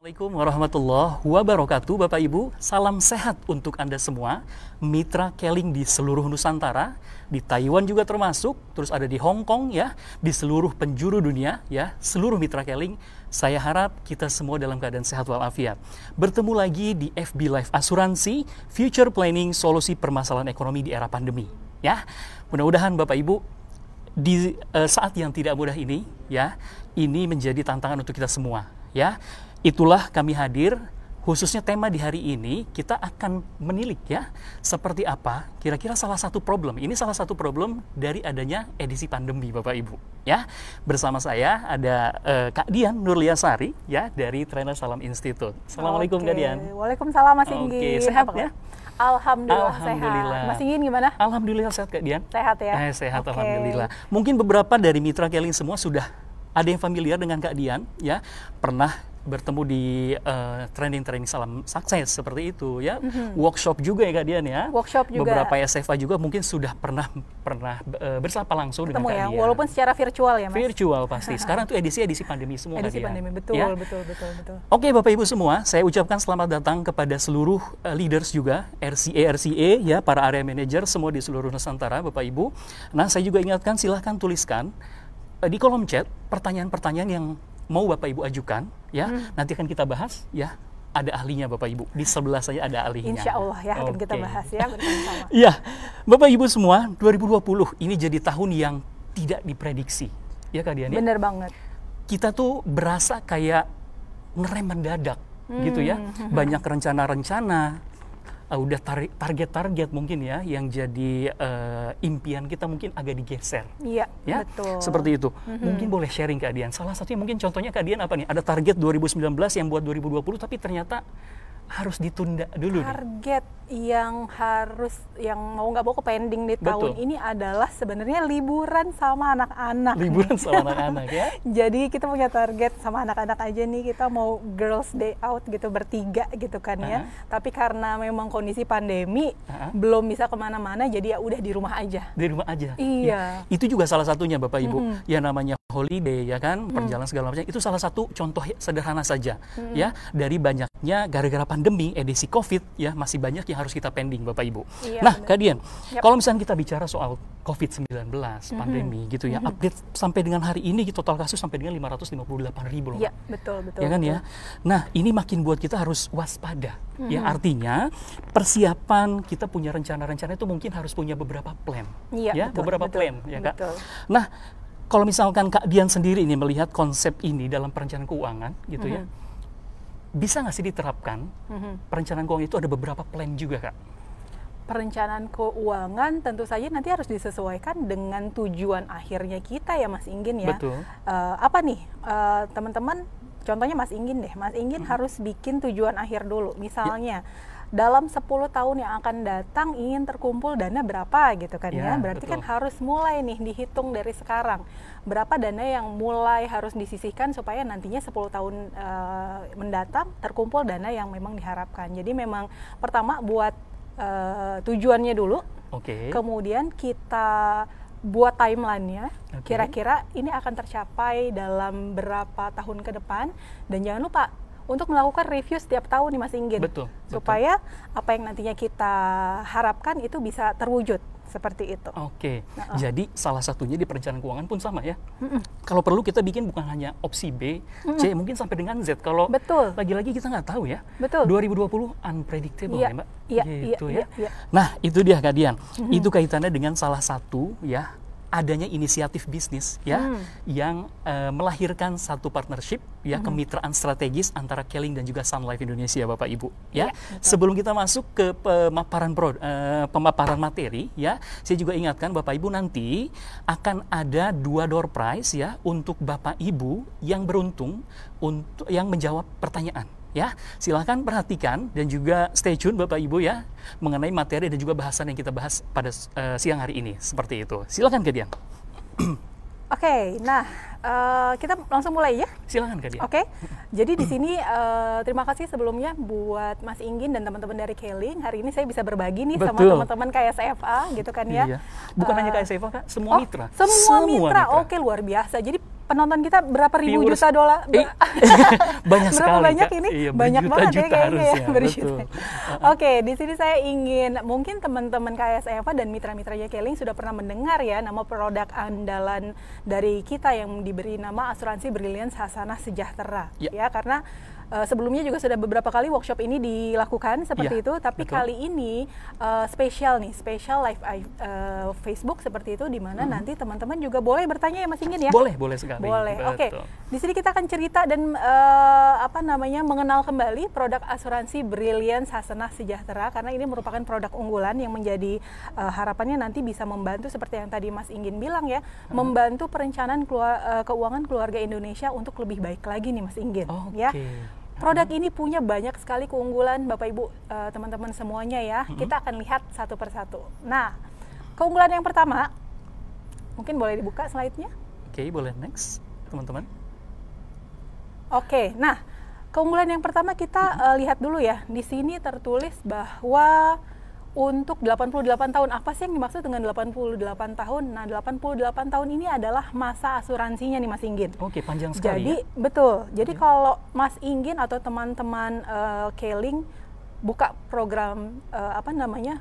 Assalamualaikum warahmatullahi wabarakatuh, Bapak Ibu. Salam sehat untuk Anda semua. Mitra Keling di seluruh Nusantara, di Taiwan juga termasuk, terus ada di Hong Kong ya, di seluruh penjuru dunia ya, seluruh Mitra Keling. Saya harap kita semua dalam keadaan sehat walafiat. Bertemu lagi di FB Live Asuransi, Future Planning Solusi Permasalahan Ekonomi di Era Pandemi ya. Mudah-mudahan Bapak Ibu di saat yang tidak mudah ini ya, ini menjadi tantangan untuk kita semua ya. Itulah kami hadir, khususnya tema di hari ini kita akan menilik ya, seperti apa kira-kira salah satu problem. Ini salah satu problem dari adanya edisi pandemi Bapak Ibu ya. Bersama saya ada Kak Dian Nurliasari ya dari Trainer Salam Institute. Assalamualaikum Kak Dian. Waalaikumsalam Mas Inggi. Sehat ya? Alhamdulillah sehat. Mas Ingin gimana? Alhamdulillah sehat Kak Dian. Sehat ya? Sehat alhamdulillah. Mungkin beberapa dari Mitra Keling semua sudah ada yang familiar dengan Kak Dian ya, pernah bertemu di training salam sukses seperti itu ya. Workshop juga ya Kak Dian ya. Workshop juga. Beberapa SFA juga mungkin sudah pernah bersapa langsung ketemu dengan Kak ya, Dian. Walaupun secara virtual ya Mas. Virtual pasti. Sekarang tuh edisi pandemi semua edisi Kak Dian. pandemi, betul, ya? betul. Oke Bapak Ibu semua, saya ucapkan selamat datang kepada seluruh leaders juga, RCA ya, para area manager semua di seluruh Nusantara Bapak Ibu. Nah saya juga ingatkan silahkan tuliskan di kolom chat pertanyaan-pertanyaan yang mau Bapak Ibu ajukan ya, nanti akan kita bahas ya. Ada ahlinya Bapak Ibu, di sebelah saya ada ahlinya. Insya Allah ya akan kita bahas ya bersama-sama. Iya, Bapak Ibu semua, 2020 ini jadi tahun yang tidak diprediksi ya Kak Dian ya. Bener banget. Kita tuh berasa kayak ngerem mendadak gitu ya. Banyak rencana-rencana, udah target-target mungkin ya yang jadi impian kita mungkin agak digeser. Iya, ya? betul. Seperti itu. Mungkin boleh sharing Kak Dian. Salah satunya mungkin contohnya Kak Dian apa nih? Ada target 2019 yang buat 2020 tapi ternyata harus ditunda dulu. Target yang mau nggak mau ke pending di tahun ini adalah sebenarnya liburan sama anak-anak. Liburan sama anak-anak ya. Jadi kita punya target sama anak-anak aja nih, kita mau girls day out gitu bertiga gitu kan ya. Tapi karena memang kondisi pandemi belum bisa kemana-mana, jadi ya udah di rumah aja. Di rumah aja. Iya. Ya. Itu juga salah satunya Bapak Ibu. Yang namanya holiday ya kan, perjalanan segala macam. Itu salah satu contoh sederhana saja ya, dari banyaknya gara-gara pandemi edisi Covid ya, masih banyak yang harus kita pending Bapak Ibu. Iya, nah, Kak Dian, kalau misalnya kita bicara soal Covid-19 pandemi gitu ya, update sampai dengan hari ini total kasus sampai dengan 558.000 loh. Iya, betul. Ya kan ya. Nah, ini makin buat kita harus waspada. Ya, artinya persiapan kita punya rencana-rencana itu mungkin harus punya beberapa plan. Iya, ya, betul, beberapa plan ya Kak. Betul. Nah, kalau misalkan Kak Dian sendiri ini melihat konsep ini dalam perencanaan keuangan gitu ya, bisa nggak sih diterapkan perencanaan keuangan itu ada beberapa plan juga Kak? Perencanaan keuangan tentu saja nanti harus disesuaikan dengan tujuan akhirnya kita ya Mas Inggin ya. Betul. Apa nih teman-teman, contohnya Mas Inggin deh. Mas Inggin harus bikin tujuan akhir dulu. Misalnya dalam 10 tahun yang akan datang ingin terkumpul dana berapa gitu kan ya. Berarti betul. Kan harus mulai nih dihitung dari sekarang. Berapa dana yang mulai harus disisihkan supaya nantinya 10 tahun mendatang terkumpul dana yang memang diharapkan. Jadi memang pertama buat tujuannya dulu. Kemudian kita buat timeline-nya. Kira-kira ini akan tercapai dalam berapa tahun ke depan. Dan jangan lupa untuk melakukan review setiap tahun nih Mas Inggin. Betul. Supaya apa yang nantinya kita harapkan itu bisa terwujud seperti itu. Jadi salah satunya di perencanaan keuangan pun sama ya. Kalau perlu kita bikin bukan hanya opsi B, C, mungkin sampai dengan Z. Kalau lagi-lagi kita nggak tahu ya. Betul. 2020 unpredictable ya Mbak. Iya, gitu iya. Nah itu dia Kak Dian. Itu kaitannya dengan salah satu ya, adanya inisiatif bisnis ya yang melahirkan satu partnership ya, kemitraan strategis antara Keling dan juga Sun Life Indonesia Bapak Ibu ya. Sebelum kita masuk ke pemaparan materi ya, saya juga ingatkan Bapak Ibu nanti akan ada 2 door prize ya untuk Bapak Ibu yang beruntung untuk yang menjawab pertanyaan. Ya, silahkan perhatikan dan juga stay tune Bapak Ibu ya mengenai materi dan juga bahasan yang kita bahas pada siang hari ini seperti itu. Silahkan Kak Dian. Nah kita langsung mulai ya. Silahkan Kak Dian. Jadi di sini terima kasih sebelumnya buat Mas Inggin dan teman-teman dari Keling. Hari ini saya bisa berbagi nih sama teman-teman KSFA gitu kan ya. Bukan hanya KSFA Kak, semua mitra. Semua mitra. Luar biasa. Jadi penonton kita berapa ribu Viewers. juta dolar? Banyak Berapa sekali, banyak Kak. ini? Iya, Banyak banget ya berjuta-juta kayaknya ya. harusnya, Berjuta. betul. Oke, di sini saya ingin mungkin teman-teman KS Eva dan mitra-mitranya Keling sudah pernah mendengar ya nama produk andalan dari kita yang diberi nama asuransi Brilliance Hasanah Sejahtera. Ya. Ya, karena sebelumnya juga sudah beberapa kali workshop ini dilakukan seperti Ya, itu, tapi betul. kali ini spesial live Facebook seperti itu, di mana nanti teman-teman juga boleh bertanya ya Mas Inggin ya. Boleh sekali. Boleh. Oke. Betul. Di sini kita akan cerita dan mengenal kembali produk asuransi Brilliance Hasanah Sejahtera, karena ini merupakan produk unggulan yang menjadi harapannya nanti bisa membantu seperti yang tadi Mas Inggin bilang ya, membantu perencanaan keuangan keluarga Indonesia untuk lebih baik lagi nih Mas Inggin. Oke. Ya. Produk ini punya banyak sekali keunggulan Bapak Ibu, teman-teman semuanya ya. Kita akan lihat satu persatu. Nah, keunggulan yang pertama, mungkin boleh dibuka slide-nya. Oke, boleh next, teman-teman. Oke, nah keunggulan yang pertama kita lihat dulu ya. Di sini tertulis bahwa untuk 88 tahun, apa sih yang dimaksud dengan 88 tahun? Nah, 88 tahun ini adalah masa asuransinya nih Mas Inggin. Oke, panjang sekali. Jadi, ya? betul. Jadi kalau Mas Inggin atau teman-teman Keling buka program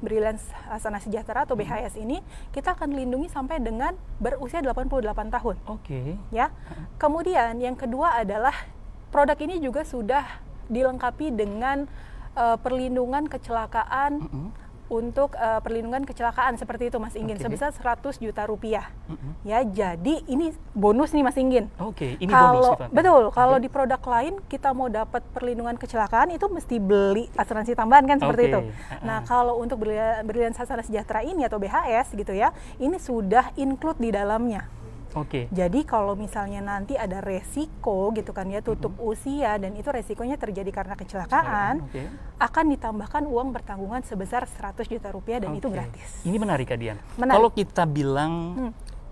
Brilliance Hasanah Sejahtera atau BHS ini, kita akan dilindungi sampai dengan berusia 88 tahun. Oke. Ya. Kemudian yang kedua adalah produk ini juga sudah dilengkapi dengan perlindungan kecelakaan untuk perlindungan kecelakaan seperti itu Mas Inggin, sebesar 100 juta rupiah. Ya, jadi ini bonus nih Mas Inggin. Oke, ini Kalau bonus sifatnya. betul, kalau di produk lain kita mau dapat perlindungan kecelakaan itu mesti beli asuransi tambahan kan seperti Oke. itu. Nah, kalau untuk Brilliance Hasanah Sejahtera ini atau BHS gitu ya, ini sudah include di dalamnya. Oke. Jadi kalau misalnya nanti ada resiko gitu kan ya, tutup usia dan itu resikonya terjadi karena kecelakaan, Oke. akan ditambahkan uang pertanggungan sebesar 100 juta rupiah dan itu Oke. gratis. Ini menarik, Kak Dian. Menarik. Kalau kita bilang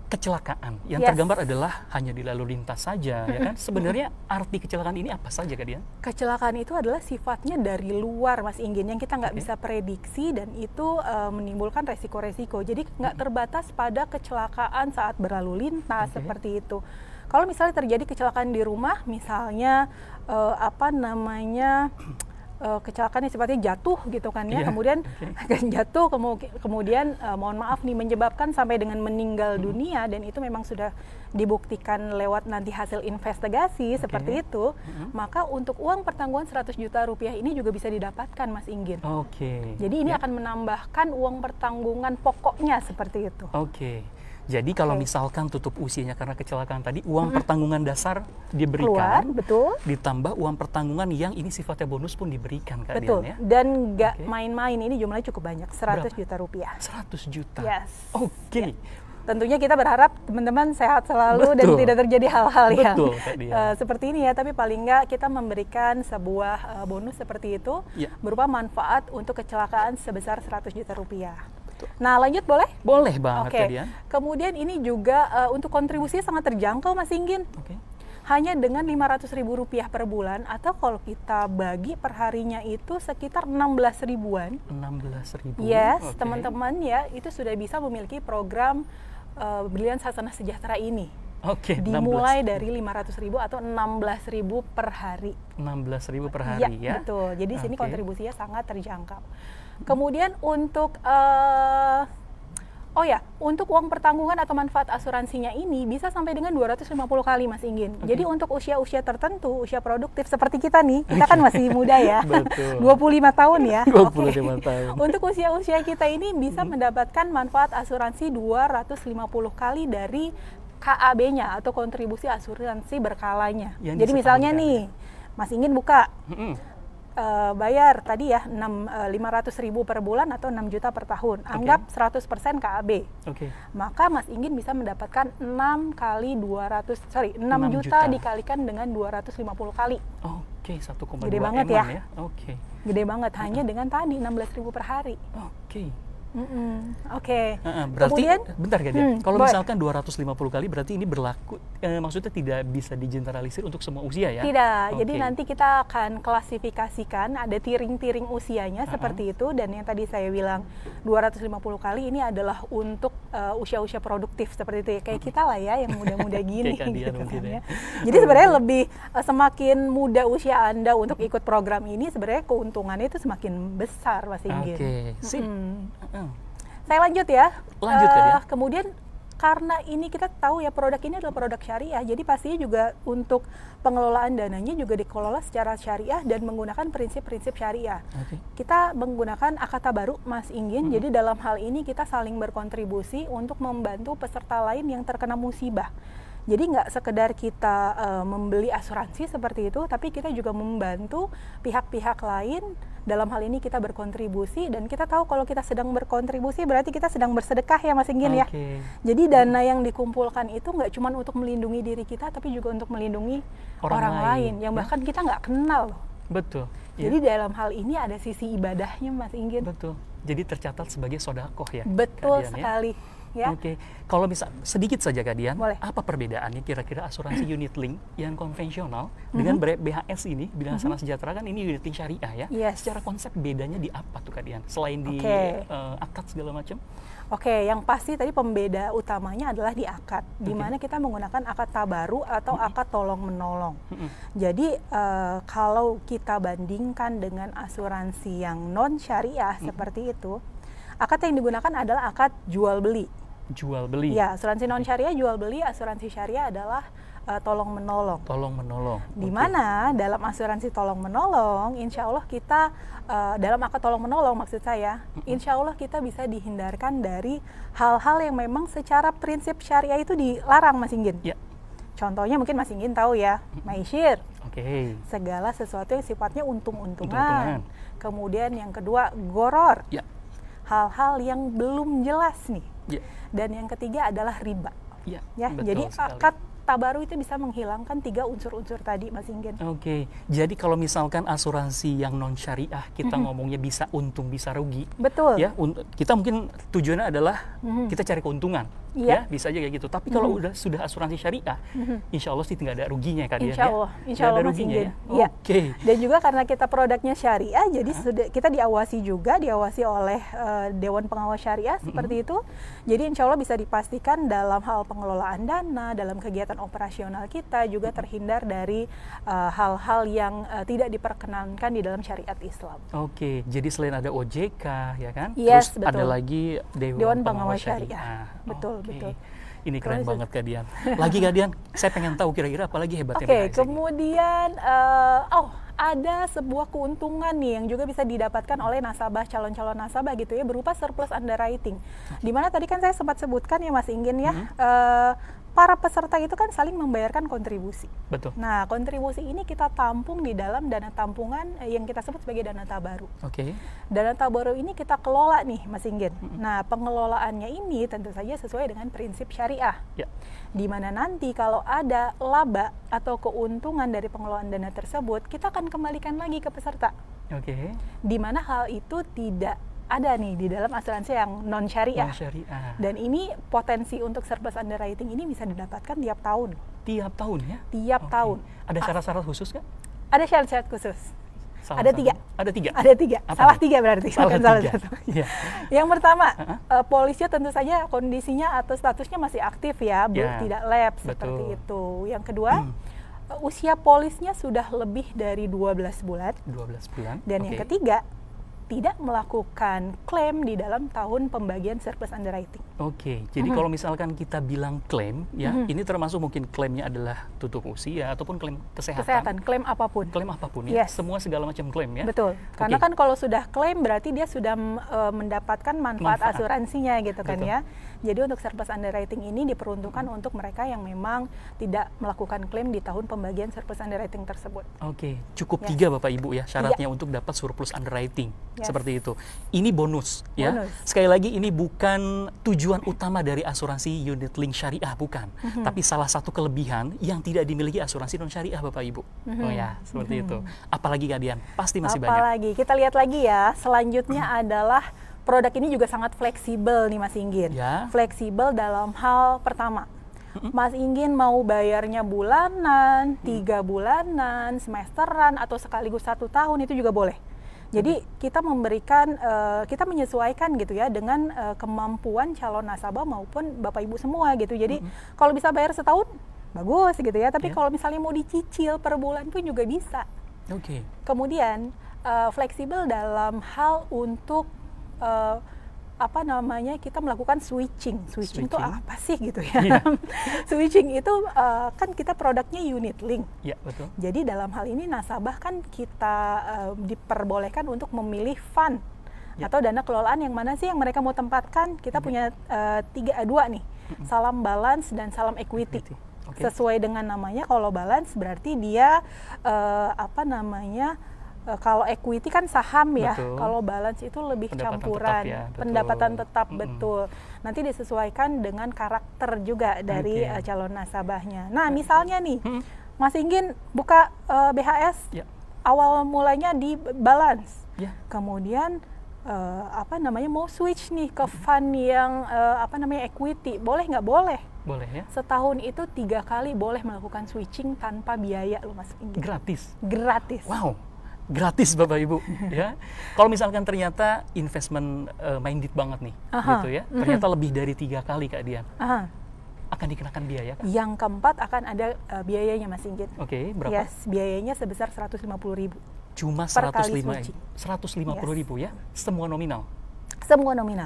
kecelakaan, yang Yes. tergambar adalah hanya di lalu lintas saja, ya kan? Sebenarnya arti kecelakaan ini apa saja, Kak Dian? Kecelakaan itu adalah sifatnya dari luar Mas Inggin, yang kita nggak Oke. bisa prediksi dan itu menimbulkan resiko-resiko. Jadi nggak terbatas pada kecelakaan saat berlalu lintas Oke. seperti itu. Kalau misalnya terjadi kecelakaan di rumah, misalnya kecelakaan yang sifatnya jatuh gitu kan ya, Iya, kemudian oke. jatuh kemudian mohon maaf nih menyebabkan sampai dengan meninggal dunia, dan itu memang sudah dibuktikan lewat nanti hasil investigasi seperti itu, maka untuk uang pertanggungan 100 juta rupiah ini juga bisa didapatkan Mas Inggin. Oke. Jadi ini Ya. akan menambahkan uang pertanggungan pokoknya seperti itu. Oke. Jadi kalau Oke. misalkan tutup usianya karena kecelakaan tadi, uang pertanggungan dasar Keluar, diberikan, betul. ditambah uang pertanggungan yang ini sifatnya bonus pun diberikan, Kak Betul. Dian, ya? Dan nggak Oke. main-main, ini jumlahnya cukup banyak, 100 Berapa? juta rupiah. 100 juta. Yes. Oke. Tentunya kita berharap teman-teman sehat selalu dan Betul. tidak terjadi hal-hal yang Betul, Kak Dian. seperti ini ya, tapi paling nggak kita memberikan sebuah bonus seperti itu Ya. berupa manfaat untuk kecelakaan sebesar 100 juta rupiah. Nah, lanjut boleh? Boleh banget, Oke. Kak Dian. Kemudian ini juga untuk kontribusinya sangat terjangkau Mas Inggin. Oke. Hanya dengan Rp500.000 per bulan, atau kalau kita bagi per harinya itu sekitar 16 ribuan. 16.000. Yes, Oke. teman-teman ya, itu sudah bisa memiliki program Brilliance Hasanah Sejahtera ini. Oke, Dimulai dari 500.000 atau 16.000 per hari. 16.000 per hari ya. Betul. Jadi sini Oke. kontribusinya sangat terjangkau. Kemudian untuk untuk uang pertanggungan atau manfaat asuransinya ini bisa sampai dengan 250 kali Mas Inggin. Jadi untuk usia-usia tertentu, usia produktif seperti kita nih, kita kan masih muda ya. Betul. 25 tahun ya. 25 Oke. tahun. Untuk usia-usia kita ini bisa mendapatkan manfaat asuransi 250 kali dari KAB-nya atau kontribusi asuransi berkalanya. Yang Jadi misalnya disetorkan. nih, Mas Inggin buka Mm-mm. bayar tadi ya 500.000 per bulan atau 6 juta per tahun. Anggap 100% KAB. Oke. Maka Mas Inggin bisa mendapatkan 6 juta dikalikan dengan 250 kali. Oke, 1,2 Gede banget M ya. Oke. Gede banget, hanya dengan tadi 16.000 per hari. Oke. Oke. Berarti Kemudian, bentar Kak Dian. Kalau boleh. misalkan 250 kali berarti ini berlaku maksudnya tidak bisa digeneralisir untuk semua usia ya? Tidak, Oke. jadi nanti kita akan klasifikasikan, ada tiring-tiring usianya seperti itu, dan yang tadi saya bilang 250 kali ini adalah untuk usia-usia produktif seperti itu ya, kayak kita lah ya yang muda-muda gini Kayak Kadian gitu mungkin kan ya. ya. Jadi sebenarnya lebih semakin muda usia Anda untuk ikut program ini, sebenarnya keuntungannya itu semakin besar Mas Inggit. Oke, sip. Saya lanjut ya. Lanjut, Kadian. Kemudian karena ini kita tahu ya produk ini adalah produk syariah, jadi pastinya juga untuk pengelolaan dananya juga dikelola secara syariah dan menggunakan prinsip-prinsip syariah. Kita menggunakan akata baru Mas Inggin, jadi dalam hal ini kita saling berkontribusi untuk membantu peserta lain yang terkena musibah. Jadi nggak sekedar kita membeli asuransi seperti itu, tapi kita juga membantu pihak-pihak lain. Dalam hal ini kita berkontribusi, dan kita tahu kalau kita sedang berkontribusi berarti kita sedang bersedekah ya Mas Inggin ya. Jadi dana yang dikumpulkan itu nggak cuma untuk melindungi diri kita, tapi juga untuk melindungi orang lain yang bahkan kita nggak kenal loh. Betul. Jadi dalam hal ini ada sisi ibadahnya Mas Inggin. Betul. Jadi tercatat sebagai sodakoh ya. Betul Kadian, sekali. Ya. Oke, kalau bisa sedikit saja Kadian, Boleh. apa perbedaannya kira-kira asuransi unit link yang konvensional dengan BHS ini, Bidang Sana Sejahtera kan ini unit link syariah ya? Yes. Secara konsep bedanya di apa tuh Kadian? Selain di akad segala macam? Oke, yang pasti tadi pembeda utamanya adalah di akad, di mana kita menggunakan akad tabaru atau akad tolong menolong. Jadi kalau kita bandingkan dengan asuransi yang non syariah seperti itu, akad yang digunakan adalah akad jual beli. Jual beli. Ya, asuransi non syariah jual beli, asuransi syariah adalah tolong menolong. Tolong menolong. Di mana dalam asuransi tolong menolong, insya Allah kita dalam akad tolong menolong maksud saya, insya Allah kita bisa dihindarkan dari hal-hal yang memang secara prinsip syariah itu dilarang Mas Inggin. Ya. Contohnya mungkin Mas Inggin tahu ya, maisir. Segala sesuatu yang sifatnya untung-untungan. Kemudian yang kedua goror. Ya. Hal-hal yang belum jelas nih. Dan yang ketiga adalah riba. Ya, jadi akad tabaru itu bisa menghilangkan 3 unsur-unsur tadi Mas Inggin. Oke, jadi kalau misalkan asuransi yang non syariah kita ngomongnya bisa untung bisa rugi. Betul. Ya, kita mungkin tujuannya adalah kita cari keuntungan. Ya, bisa aja kayak gitu. Tapi kalau sudah asuransi syariah, insya Allah sih nggak ada ruginya kan insya Allah, ya? Insya Allah Mas Inggin. Ya? Oke. Dan juga karena kita produknya syariah, jadi kita diawasi oleh Dewan Pengawas Syariah seperti itu. Jadi insya Allah bisa dipastikan dalam hal pengelolaan dana, dalam kegiatan operasional kita juga terhindar dari hal-hal yang tidak diperkenankan di dalam syariat Islam. Oke, jadi selain ada OJK ya kan? Yes, terus betul. ada lagi Dewan Pengawas Syariah. Betul. Ini keren banget Kadian. Lagi Kadian, saya pengen tahu kira-kira apa lagi hebatnya BHS. Kemudian ada sebuah keuntungan nih yang juga bisa didapatkan oleh nasabah, calon-calon nasabah gitu ya, berupa surplus underwriting. Dimana tadi kan saya sempat sebutkan ya Mas Inggin ya, para peserta itu kan saling membayarkan kontribusi. Betul. Nah, kontribusi ini kita tampung di dalam dana tampungan yang kita sebut sebagai dana tabaru. Dana tabaru ini kita kelola nih Mas Inggin. Nah, pengelolaannya ini tentu saja sesuai dengan prinsip syariah. Di mana nanti kalau ada laba atau keuntungan dari pengelolaan dana tersebut, kita akan kembalikan lagi ke peserta. Di mana hal itu tidak ada nih di dalam asuransi yang non syariah. Dan ini potensi untuk surplus underwriting ini bisa didapatkan tiap tahun. Tiap tahun ya? Tiap tahun. Ada syarat-syarat khusus nggak? Ada syarat-syarat khusus. Ada tiga. Salah tiga berarti. Salah satu. Yang pertama, polisnya tentu saja kondisinya atau statusnya masih aktif ya, belum tidak lapse seperti itu. Yang kedua, usia polisnya sudah lebih dari 12 bulan. Dan yang ketiga, tidak melakukan klaim di dalam tahun pembagian surplus underwriting. Jadi kalau misalkan kita bilang klaim, ya ini termasuk mungkin klaimnya adalah tutup usia ataupun klaim kesehatan. Klaim apapun. Ya, semua segala macam klaim ya. Betul. Karena kan kalau sudah klaim berarti dia sudah mendapatkan manfaat asuransinya gitu kan ya. Jadi untuk surplus underwriting ini diperuntukkan untuk mereka yang memang tidak melakukan klaim di tahun pembagian surplus underwriting tersebut. Cukup 3 Bapak Ibu ya syaratnya untuk dapat surplus underwriting. Seperti itu. Ini bonus ya. Sekali lagi ini bukan tujuan utama dari asuransi unit link syariah, bukan. Tapi salah satu kelebihan yang tidak dimiliki asuransi non syariah Bapak Ibu. Seperti itu. Apalagi Kadian? Pasti masih banyak. Apalagi kita lihat lagi ya. Selanjutnya adalah produk ini juga sangat fleksibel nih Mas Inggin. Fleksibel dalam hal pertama, Mas Inggin mau bayarnya bulanan, 3 bulanan, semesteran, atau sekaligus 1 tahun itu juga boleh. Jadi kita memberikan, kita menyesuaikan gitu ya dengan kemampuan calon nasabah maupun Bapak Ibu semua gitu. Jadi kalau bisa bayar setahun bagus gitu ya, tapi kalau misalnya mau dicicil per bulan pun juga bisa. Kemudian fleksibel dalam hal untuk kita melakukan switching itu apa sih gitu ya. Switching itu kan kita produknya unit link. Betul. Jadi dalam hal ini nasabah kan kita diperbolehkan untuk memilih fund atau dana kelolaan yang mana sih yang mereka mau tempatkan. Kita punya dua nih, salam balance dan salam equity. Sesuai dengan namanya, kalau balance berarti dia kalau equity kan saham ya, kalau balance itu lebih campuran, pendapatan tetap, betul. Nanti disesuaikan dengan karakter juga dari calon nasabahnya. Nah, misalnya nih, Mas Inggin buka BHS, awal mulanya di balance, kemudian mau switch nih ke fund yang equity, boleh nggak? Boleh. Boleh ya. Setahun itu 3 kali boleh melakukan switching tanpa biaya loh Mas Inggin. Gratis. Wow. Gratis Bapak Ibu ya. Kalau misalkan ternyata investment minded banget nih, gitu ya. Ternyata lebih dari 3 kali Kak Dian. Akan dikenakan biaya Kak? Yang keempat akan ada biayanya Mas Inggit. Berapa? Yes, biayanya sebesar 150.000. Cuma 150.000 ya. Semua nominal.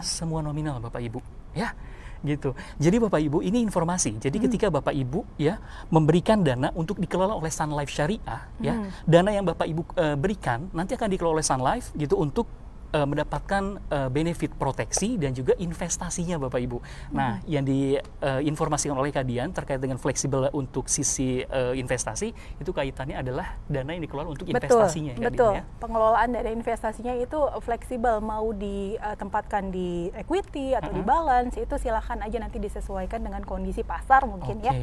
Semua nominal Bapak Ibu ya. Gitu. Jadi Bapak Ibu, ini informasi. Jadi ketika Bapak Ibu ya memberikan dana untuk dikelola oleh Sun Life Syariah ya, dana yang Bapak Ibu berikan nanti akan dikelola oleh Sun Life gitu untuk mendapatkan benefit proteksi dan juga investasinya Bapak Ibu. Nah, yang diinformasikan oleh Kak Dian terkait dengan fleksibel untuk sisi investasi, itu kaitannya adalah dana yang dikelola untuk investasinya. Betul. Pengelolaan dana investasinya itu fleksibel, mau ditempatkan di equity atau di balance, itu silahkan aja nanti disesuaikan dengan kondisi pasar mungkin ya.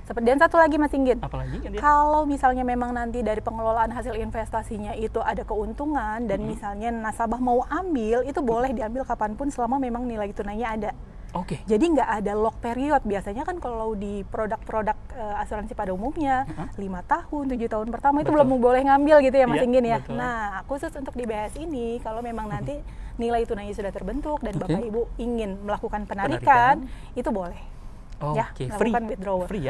Dan satu lagi Mas Inggin, kalau misalnya memang nanti dari pengelolaan hasil investasinya itu ada keuntungan dan misalnya nasabah mau ambil, itu boleh diambil kapanpun selama memang nilai tunainya ada. Jadi nggak ada lock period. Biasanya kan kalau di produk-produk asuransi pada umumnya 5 tahun, 7 tahun pertama itu belum boleh ngambil gitu ya Mas Inggin ya. Nah, khusus untuk di BHS ini, kalau memang nanti nilai tunainya sudah terbentuk dan Bapak Ibu ingin melakukan penarikan, itu boleh.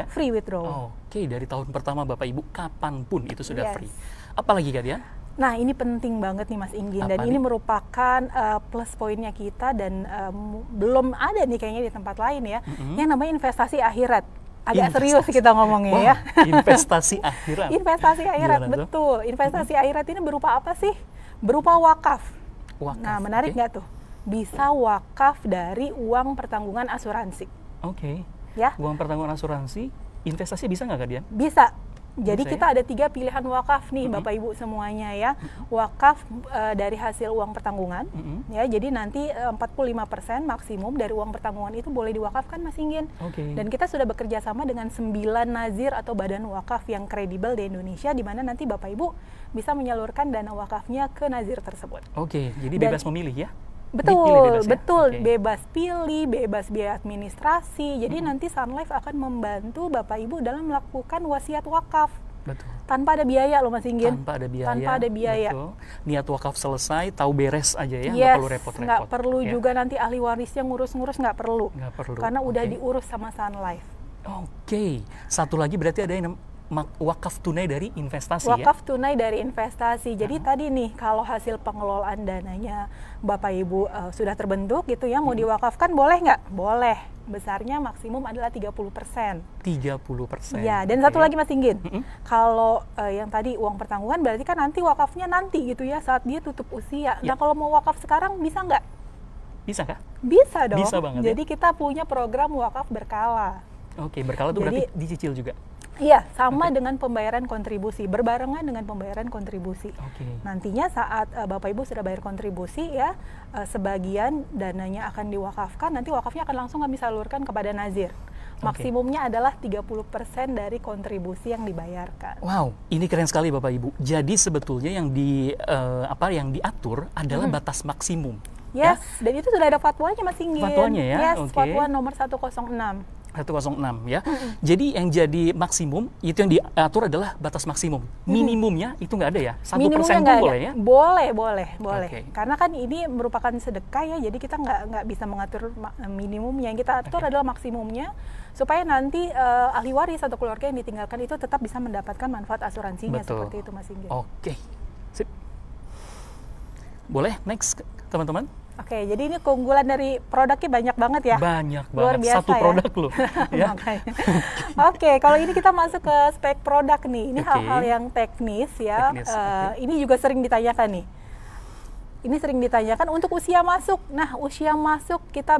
Free withdrawal. Dari tahun pertama Bapak Ibu kapanpun itu sudah free. Apalagi Kak Dian? Nah, ini penting banget nih Mas Inggin, dan ini merupakan plus poinnya kita dan belum ada nih kayaknya di tempat lain ya, yang namanya investasi akhirat. Agak serius kita ngomongnya ya. Investasi akhirat. Investasi akhirat, betul. Investasi akhirat ini berupa apa sih? Berupa wakaf. Nah, menarik nggak tuh? Bisa wakaf dari uang pertanggungan asuransi. Ya. Uang pertanggungan asuransi, investasi bisa nggak Kak Dian? Bisa. Jadi kita ada 3 pilihan wakaf nih Bapak Ibu semuanya ya. Wakaf dari hasil uang pertanggungan, ya. Jadi nanti 45% maksimum dari uang pertanggungan itu boleh diwakafkan Mas Inggin. Dan kita sudah bekerja sama dengan 9 nazir atau badan wakaf yang kredibel di Indonesia, di mana nanti Bapak Ibu bisa menyalurkan dana wakafnya ke nazir tersebut. Jadi bebas memilih ya? Betul. Bebas pilih, bebas biaya administrasi. Jadi nanti Sun Life akan membantu Bapak Ibu dalam melakukan wasiat wakaf. Tanpa ada biaya loh Mas Inggin. Tanpa ada biaya. Betul. Niat wakaf selesai, tahu beres aja ya, nggak perlu repot-repot. Nggak perlu juga nanti ahli warisnya ngurus-ngurus, nggak perlu. Karena udah diurus sama Sun Life. Satu lagi berarti ada yang wakaf tunai dari investasi wakaf tunai dari investasi. Jadi tadi nih, kalau hasil pengelolaan dananya Bapak Ibu sudah terbentuk gitu ya, mau diwakafkan boleh nggak? Boleh. Besarnya maksimum adalah 30%. Ya, dan satu lagi Mas Inggin, kalau yang tadi uang pertanggungan berarti kan nanti wakafnya nanti gitu ya, saat dia tutup usia. Nah, kalau mau wakaf sekarang bisa nggak? Bisa kah? Bisa dong. Bisa banget. Jadi kita punya program wakaf berkala. Berkala itu berarti dicicil juga? Iya, sama dengan pembayaran kontribusi, berbarengan dengan pembayaran kontribusi. Nantinya saat Bapak Ibu sudah bayar kontribusi ya, sebagian dananya akan diwakafkan, nanti wakafnya akan langsung kami salurkan kepada nazir. Maksimumnya adalah 30% dari kontribusi yang dibayarkan. Wow, ini keren sekali Bapak Ibu. Jadi sebetulnya yang diatur adalah batas maksimum. Dan itu sudah ada fatwanya Mas Inggin. Fatwanya ya? Fatwa nomor 106. 106 ya. Jadi yang jadi maksimum itu yang diatur adalah batas maksimum. Minimumnya itu nggak ada ya? 1% pun boleh ya? Boleh. Okay. Karena kan ini merupakan sedekah ya, jadi kita nggak bisa mengatur minimumnya. Yang kita atur adalah maksimumnya, supaya nanti ahli waris atau keluarga yang ditinggalkan itu tetap bisa mendapatkan manfaat asuransinya. Betul. Seperti itu Mas Inggit. Oke, sip. Boleh next teman-teman? Oke, jadi ini keunggulan dari produknya banyak banget ya. Banyak Luar banget, biasa satu produk loh. Ya. Oke, kalau ini kita masuk ke spek produk nih. Ini hal-hal yang teknis ya. Ini juga sering ditanyakan nih. Ini sering ditanyakan untuk usia masuk. Nah, usia masuk kita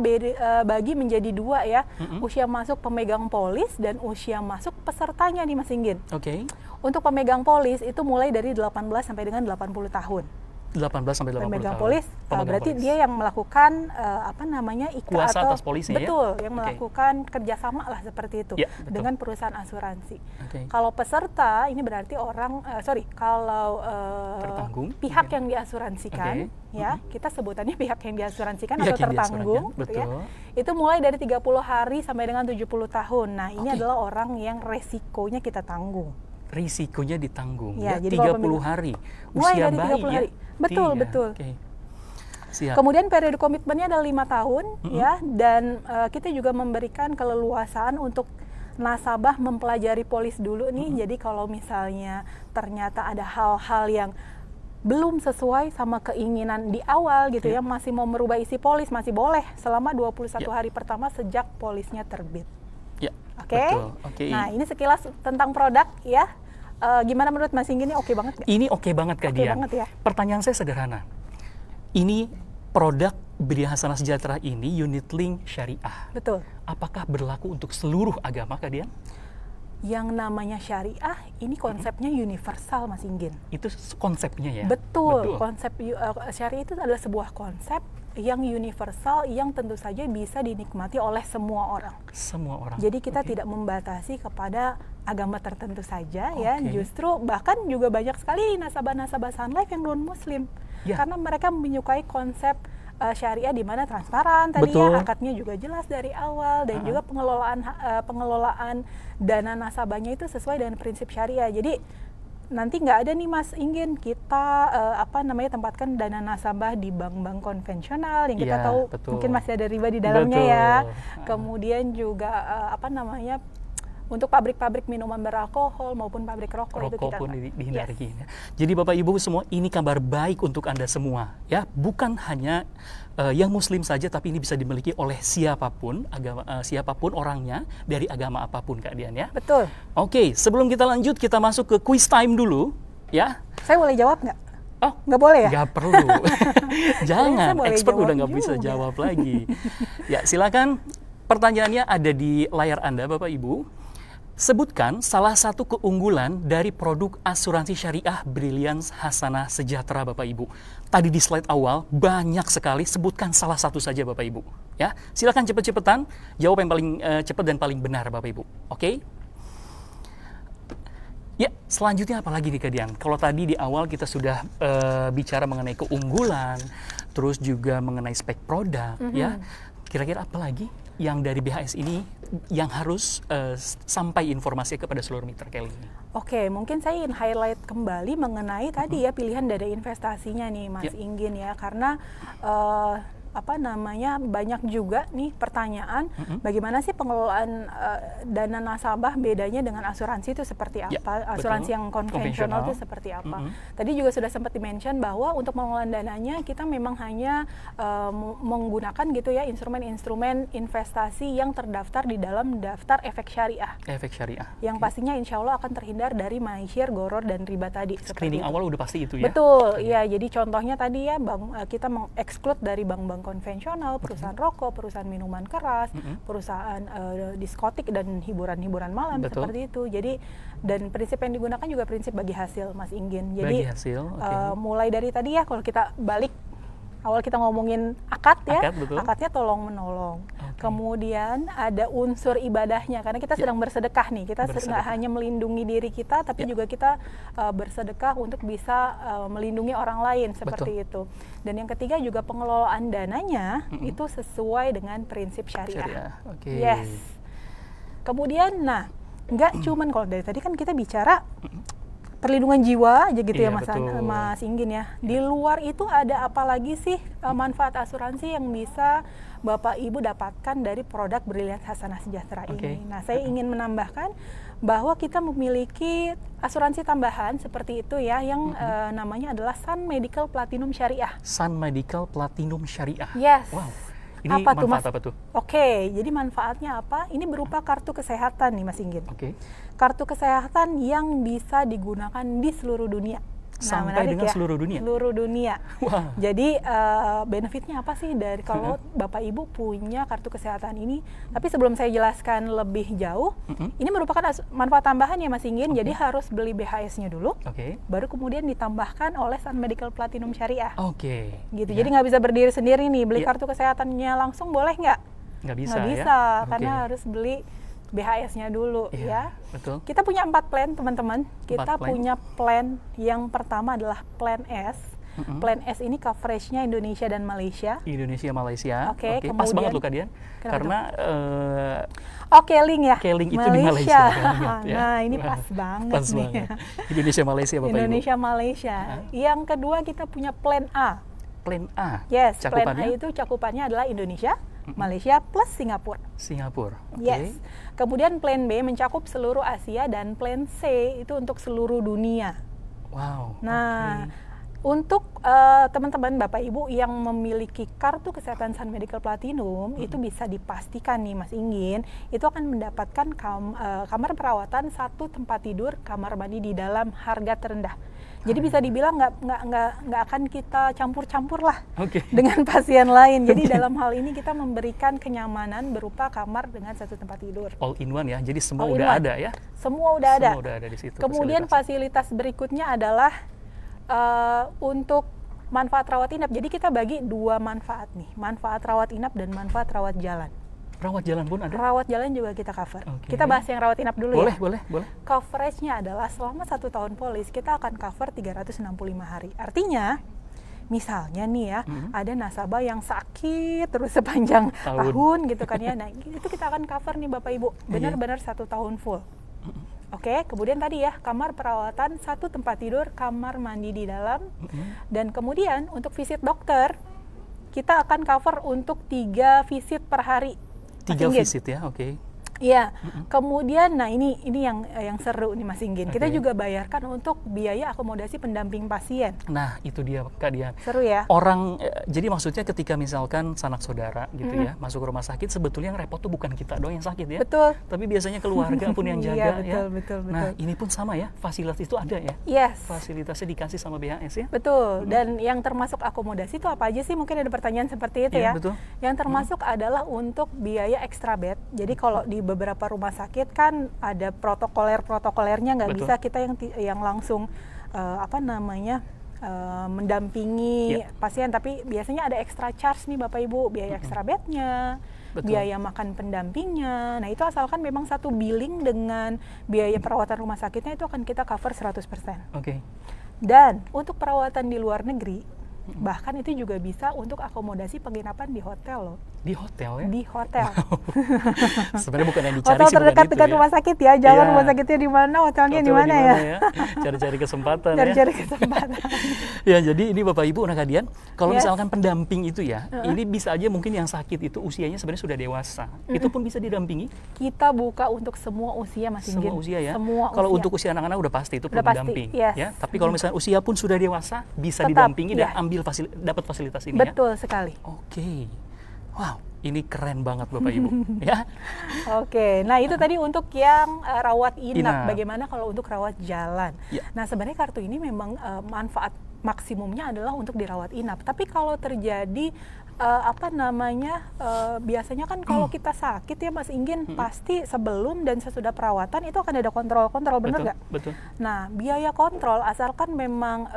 bagi menjadi dua ya. Usia masuk pemegang polis dan usia masuk pesertanya nih Mas Inggin. Oke. Untuk pemegang polis itu mulai dari 18 sampai dengan 80 tahun. 18 sampai 80 pemegang tahun. Polis, berarti polis. dia yang melakukan kuasa atau atas polisnya, betul, ya? yang melakukan kerjasama lah seperti itu ya, dengan perusahaan asuransi. Okay. Kalau peserta ini berarti kalau pihak yang diasuransikan, ya kita sebutannya pihak yang diasuransikan atau tertanggung, ya, itu mulai dari 30 hari sampai dengan 70 tahun. Nah ini adalah orang yang resikonya kita tanggung. Risikonya ditanggung ya, ya, 30 hari usia bayi 30 hari. Betul. Okay. Siap. Kemudian periode komitmennya adalah 5 tahun ya, dan kita juga memberikan keleluasaan untuk nasabah mempelajari polis dulu nih. Jadi kalau misalnya ternyata ada hal-hal yang belum sesuai sama keinginan di awal gitu ya, masih mau merubah isi polis, masih boleh selama 21 hari pertama sejak polisnya terbit. Ya, Oke. Nah, ini sekilas tentang produk ya. Gimana menurut Mas Inggin, ini oke banget gak? Ini oke banget Kak Dian. Banget ya. Pertanyaan saya sederhana. Ini produk Brilian Hasanah Sejahtera ini unit link syariah. Betul. Apakah berlaku untuk seluruh agama Kak Dian? Yang namanya syariah ini konsepnya universal Mas Inggin. Itu konsepnya ya? Betul. Konsep syariah itu adalah sebuah konsep yang universal yang tentu saja bisa dinikmati oleh semua orang. Semua orang. Jadi kita tidak membatasi kepada agama tertentu saja ya. Justru bahkan juga banyak sekali nasabah-nasabah Sun Life yang non muslim. Karena mereka menyukai konsep syariah di mana transparan tadi ya, akadnya juga jelas dari awal, dan juga pengelolaan dana nasabahnya itu sesuai dengan prinsip syariah. Jadi nanti nggak ada nih Mas Inggin kita tempatkan dana nasabah di bank-bank konvensional yang kita tahu mungkin masih ada riba di dalamnya ya. Kemudian juga untuk pabrik-pabrik minuman beralkohol maupun pabrik rokok itu kita pun dihindari. Jadi Bapak Ibu semua, ini kabar baik untuk Anda semua ya, bukan hanya yang muslim saja, tapi ini bisa dimiliki oleh siapapun siapapun orangnya dari agama apapun Kak Dian ya. Betul. Oke, sebelum kita lanjut kita masuk ke quiz time dulu ya. Saya boleh jawab nggak? Oh, nggak boleh ya? Nggak perlu. Jangan, expert udah nggak bisa jawab lagi. Ya, silakan. Pertanyaannya ada di layar Anda Bapak Ibu. Sebutkan salah satu keunggulan dari produk asuransi syariah Brilian Hasanah Sejahtera Bapak Ibu. Tadi di slide awal banyak sekali, sebutkan salah satu saja Bapak Ibu. Ya, silakan cepet-cepetan jawab yang paling cepat dan paling benar Bapak Ibu. Oke? Ya, selanjutnya apa lagi nih Kak Dian? Kalau tadi di awal kita sudah bicara mengenai keunggulan, terus juga mengenai spek produk, ya. Kira-kira apa lagi yang dari BHS ini yang harus sampai informasi kepada seluruh mitra Keling ini? Oke, mungkin saya ingin highlight kembali mengenai tadi ya pilihan dari investasinya nih Mas Inggin ya, karena banyak juga nih pertanyaan bagaimana sih pengelolaan dana nasabah, bedanya dengan asuransi itu seperti apa, asuransi yang konvensional itu seperti apa. Tadi juga sudah sempat di-mention bahwa untuk pengelolaan dananya kita memang hanya menggunakan gitu ya instrumen-instrumen investasi yang terdaftar di dalam daftar efek syariah. Efek syariah. Yang pastinya insya Allah akan terhindar dari ma'isyir, gharar, dan riba tadi. Screening awal udah pasti itu ya? Betul, ya. Jadi contohnya tadi ya kita mengeksklut dari bank-bank konvensional, perusahaan rokok, perusahaan minuman keras, perusahaan diskotik dan hiburan-hiburan malam seperti itu. Jadi dan prinsip yang digunakan juga prinsip bagi hasil Mas Inggin. Jadi bagi hasil, mulai dari tadi ya kalau kita balik awal kita ngomongin akad ya, akadnya tolong menolong. Kemudian ada unsur ibadahnya karena kita sedang bersedekah nih. Kita nggak hanya melindungi diri kita, tapi juga kita bersedekah untuk bisa melindungi orang lain seperti itu. Dan yang ketiga juga pengelolaan dananya itu sesuai dengan prinsip syariah. Syariah. Yes. Kemudian, nah, nggak cuman kalau dari tadi kan kita bicara perlindungan jiwa aja gitu Iya, ya betul. Mas Inggin ya. Di luar itu ada apa lagi sih manfaat asuransi yang bisa Bapak Ibu dapatkan dari produk Brilliant Hasanah Sejahtera Oke. ini? Nah, saya ingin menambahkan bahwa kita memiliki asuransi tambahan seperti itu ya, yang namanya adalah Sun Medical Platinum Syariah. Sun Medical Platinum Syariah. Yes. Wow. Ini Apa tuh, manfaat Mas? apa tuh? Oke, jadi manfaatnya apa? Ini berupa kartu kesehatan nih, Mas Inggin. Oke. Kartu kesehatan yang bisa digunakan di seluruh dunia. Sampai menarik dengan ya. seluruh dunia? Seluruh dunia. Wah. Jadi benefitnya apa sih dari kalau Bapak Ibu punya kartu kesehatan ini? Tapi sebelum saya jelaskan lebih jauh, ini merupakan manfaat tambahan ya Mas Inggin. Jadi harus beli BHS-nya dulu, Oke. baru kemudian ditambahkan oleh Sun Medical Platinum Syariah. Oke. Gitu. Ya. Jadi nggak bisa berdiri sendiri nih. Beli Ya. kartu kesehatannya langsung boleh nggak? Nggak bisa Nggak ya? bisa, karena Oke. harus beli BHS-nya dulu Iya, ya. betul. Kita punya 4 plan teman-teman. Kita plan. punya plan yang pertama adalah plan S. Plan S ini coverage-nya Indonesia dan Malaysia. Indonesia, Malaysia. Oke, Pas kemudian- banget loh Kak Dian. Kenapa Karena Oh, Keling ya? Keling itu di Malaysia. Kak, ingat ya. Nah, ini Wah, pas banget pas nih. banget. Indonesia, Malaysia Bapak Indonesia, Malaysia. Yang kedua kita punya plan A. Ibu. Plan A. Yes, plan A Cakupannya itu cakupannya adalah Indonesia, Malaysia plus Singapura. Singapura. Oke. Yes. Kemudian plan B mencakup seluruh Asia dan plan C itu untuk seluruh dunia. Wow. Nah, oke. untuk teman-teman Bapak Ibu yang memiliki kartu kesehatan Sun Medical Platinum, itu bisa dipastikan nih Mas Inggin, itu akan mendapatkan kamar perawatan, 1 tempat tidur, kamar mandi di dalam harga terendah. Jadi bisa dibilang nggak akan kita campur-campur lah Oke. dengan pasien lain. Jadi dalam hal ini kita memberikan kenyamanan berupa kamar dengan 1 tempat tidur. All in one ya. Jadi semua All in udah one. ada ya. Semua udah ada. Semua udah ada di situ. Kemudian fasilitas berikutnya adalah untuk manfaat rawat inap. Jadi kita bagi 2 manfaat nih, manfaat rawat inap dan manfaat rawat jalan. Rawat jalan pun ada. Rawat jalan juga kita cover. Oke. Kita bahas yang rawat inap dulu Boleh, ya. boleh. Coverage-nya adalah selama 1 tahun polis kita akan cover 365 hari. Artinya, misalnya nih ya, ada nasabah yang sakit terus sepanjang tahun gitu kan ya. Nah, itu kita akan cover nih Bapak Ibu, benar-benar 1 tahun full. Oke, kemudian tadi ya, kamar perawatan, 1 tempat tidur, kamar mandi di dalam, dan kemudian untuk visit dokter, kita akan cover untuk 3 visit per hari. 3 Mas Inggin. visit ya, oke. Iya, kemudian nah ini yang seru nih Mas Inggin. Kita Oke. juga bayarkan untuk biaya akomodasi pendamping pasien. Nah, itu dia Kak Dian. Seru ya? Orang, jadi maksudnya ketika misalkan sanak saudara gitu ya, masuk rumah sakit, sebetulnya yang repot tuh bukan kita doang yang sakit ya. Betul. Tapi biasanya keluarga pun yang Iya, jaga betul, ya. betul. Nah, ini pun sama ya, fasilitas itu ada ya. Yes. Fasilitasnya dikasih sama BHS ya. Betul. Dan yang termasuk akomodasi itu apa aja sih? Mungkin ada pertanyaan seperti itu Iya, ya. betul. Yang termasuk adalah untuk biaya extra bed. Jadi kalau di beberapa rumah sakit kan ada protokolernya, nggak Betul. bisa kita yang langsung mendampingi pasien, tapi biasanya ada extra charge nih Bapak Ibu, biaya extra bednya, Betul. biaya makan pendampingnya. Nah itu asalkan memang satu billing dengan biaya perawatan rumah sakitnya itu akan kita cover 100%. Oke. Dan untuk perawatan di luar negeri, bahkan itu juga bisa untuk akomodasi penginapan di hotel loh. Di hotel ya. Di hotel. Sebenarnya bukan yang dicari Hotel sih, bukan terdekat itu dengan ya. rumah sakit ya. Jangan Iya. rumah sakitnya di mana, hotelnya di mana ya. Cari-cari kesempatan ya. Cari-cari kesempatan. Ya, jadi ini Bapak Ibu Nah Kadian, kalau Yes. misalkan pendamping itu ya, ini bisa aja mungkin yang sakit itu usianya sebenarnya sudah dewasa. Itu pun bisa didampingi Kita buka untuk semua usia Mas Inggin. semua usia ya. Semua Kalau usia. untuk usia anak-anak udah pasti itu Udah perlu pasti, pendamping yes. ya. Tapi kalau misalnya usia pun sudah dewasa bisa Tetap, didampingi dan iya. ambil dapat fasilitas ini ya. Betul sekali. Oke. Wow, ini keren banget Bapak Ibu ya. Oke, nah itu tadi untuk yang rawat inap. Inap. Bagaimana kalau untuk rawat jalan? Ya. Nah sebenarnya kartu ini memang manfaat maksimumnya adalah untuk dirawat inap. Tapi kalau terjadi biasanya kan kalau kita sakit ya Mas Inggin, pasti sebelum dan sesudah perawatan itu akan ada kontrol-kontrol, bener Betul, nggak? betul. Nah biaya kontrol asalkan memang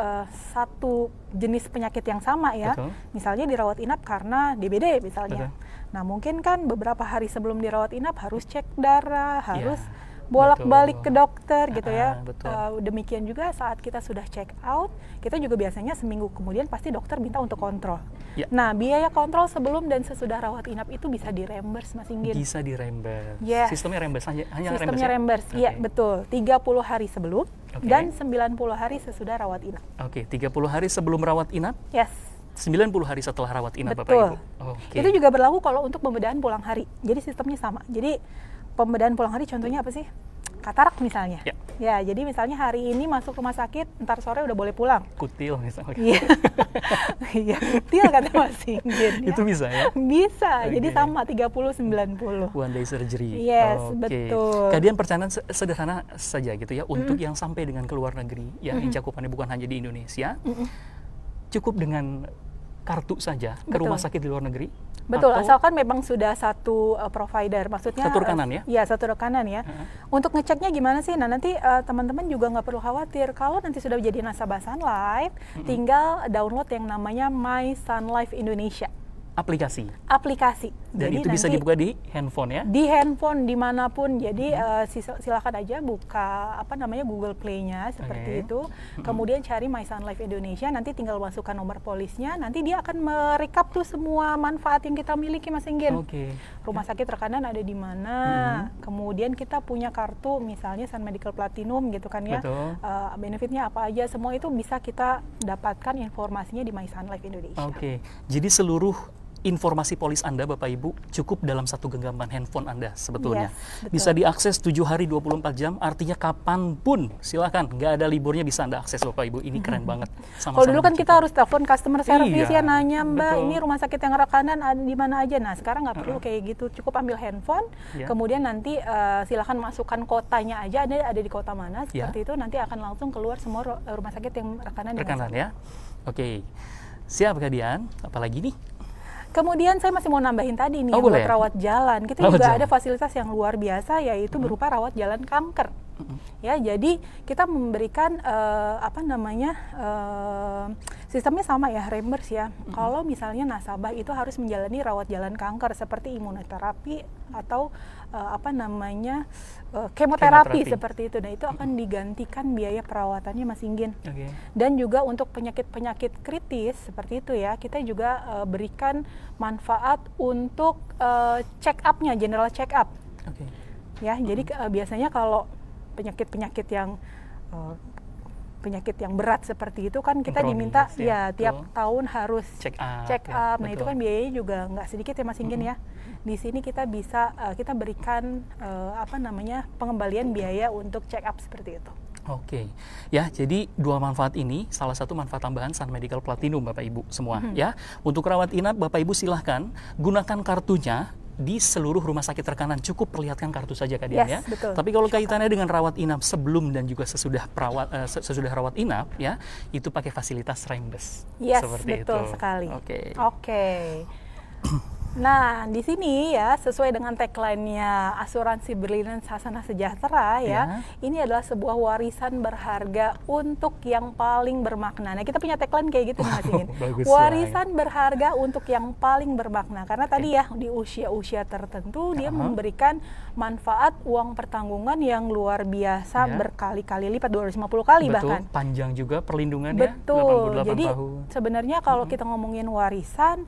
satu jenis penyakit yang sama ya. Betul. Misalnya dirawat inap karena DBD misalnya. Betul. Nah mungkin kan beberapa hari sebelum dirawat inap harus cek darah, harus bolak-balik ke dokter gitu ya. Betul. Demikian juga saat kita sudah check out, kita juga biasanya seminggu kemudian pasti dokter minta untuk kontrol. Ya. Nah, biaya kontrol sebelum dan sesudah rawat inap itu bisa di-reimburse, Mas Inggin. Bisa di-reimburse. Yes. Sistemnya reimburse hanya Sistemnya reimburse, iya betul. 30 hari sebelum dan 90 hari sesudah rawat inap. Oke, 30 hari sebelum rawat inap? Yes. 90 hari setelah rawat inap, Betul. Bapak Ibu. Itu juga berlaku kalau untuk pembedahan pulang hari. Jadi sistemnya sama. Jadi pembedahan pulang hari contohnya apa sih? Katarak misalnya. Ya, jadi misalnya hari ini masuk rumah sakit, ntar sore udah boleh pulang. Kutil misalnya. Iya. Iya, kutil kata Mas Inggin. Itu bisa ya? Bisa. Jadi sama 30-90. One day surgery. Yes, betul. Kemudian perencanaan sederhana saja gitu ya untuk yang sampai dengan ke luar negeri ya, yang cakupannya bukan hanya di Indonesia. Cukup dengan kartu saja ke rumah sakit di luar negeri? Betul, asalkan memang sudah satu provider, maksudnya satu rekanan ya? Iya, satu rekanan ya. Untuk ngeceknya gimana sih? Nah, nanti teman-teman juga nggak perlu khawatir. Kalau nanti sudah jadi nasabah Sun Life, tinggal download yang namanya My Sun Life Indonesia. Aplikasi? Aplikasi. Dan jadi itu bisa dibuka di handphone ya? Di handphone, dimanapun. Jadi silakan aja buka Google Play-nya seperti itu. Kemudian cari My Sun Life Indonesia, nanti tinggal masukkan nomor polisnya, nanti dia akan merekap tuh semua manfaat yang kita miliki, Mas Inggin. Rumah sakit rekanan ada di mana, kemudian kita punya kartu misalnya Sun Medical Platinum gitu kan ya. Benefitnya apa aja, semua itu bisa kita dapatkan informasinya di My Sun Life Indonesia. Jadi seluruh informasi polis Anda, Bapak Ibu, cukup dalam satu genggaman handphone Anda sebetulnya. Bisa diakses 7 hari 24 jam, artinya kapanpun, silakan. Nggak ada liburnya, bisa Anda akses, Bapak Ibu. Ini keren banget. Kalau dulu kan kita harus telepon customer service ya, nanya, Mbak, ini rumah sakit yang rekanan ada di mana aja. Nah, sekarang nggak perlu kayak gitu. Cukup ambil handphone, kemudian nanti silakan masukkan kotanya aja, ada di kota mana, seperti itu. Nanti akan langsung keluar semua rumah sakit yang rekanan. Rekanan ya? Siap, Kak Dian. Apalagi nih? Kemudian saya masih mau nambahin tadi nih, buat rawat jalan. Kita juga ada fasilitas yang luar biasa, yaitu berupa rawat jalan kanker. Ya, jadi kita memberikan sistemnya sama ya, reimburse ya. Kalau misalnya nasabah itu harus menjalani rawat jalan kanker seperti imunoterapi atau kemoterapi seperti itu. Nah, itu akan digantikan biaya perawatannya, Mas Inggin. Dan juga untuk penyakit-penyakit kritis seperti itu ya, kita juga berikan manfaat untuk check up-nya, general check up. Ya, jadi biasanya kalau penyakit-penyakit yang berat seperti itu kan kita diminta tiap tahun harus check up. Nah, itu kan biayanya juga nggak sedikit ya, Mas Inggin ya. Di sini kita bisa kita berikan pengembalian biaya untuk check up seperti itu. Ya, jadi dua manfaat ini, salah satu manfaat tambahan Sun Medical Platinum, Bapak Ibu semua ya. Untuk rawat inap, Bapak Ibu silahkan gunakan kartunya di seluruh rumah sakit rekanan. Cukup perlihatkan kartu saja, Kak Dian ya. Tapi kalau kaitannya dengan rawat inap sebelum dan juga sesudah rawat inap ya, itu pakai fasilitas reimburse. Seperti betul itu. Sekali. Nah, di sini ya, sesuai dengan tagline-nya Asuransi Brilliance Hasanah Sejahtera ya, ini adalah sebuah warisan berharga untuk yang paling bermakna. Nah, kita punya tagline kayak gitu nih, Mas Ingin. Warisan berharga untuk yang paling bermakna. Karena tadi ya, di usia-usia tertentu dia memberikan manfaat uang pertanggungan yang luar biasa berkali-kali lipat, 250 kali bahkan. Panjang juga perlindungannya, betul. 88 Jadi tahun. sebenarnya kalau kita ngomongin warisan,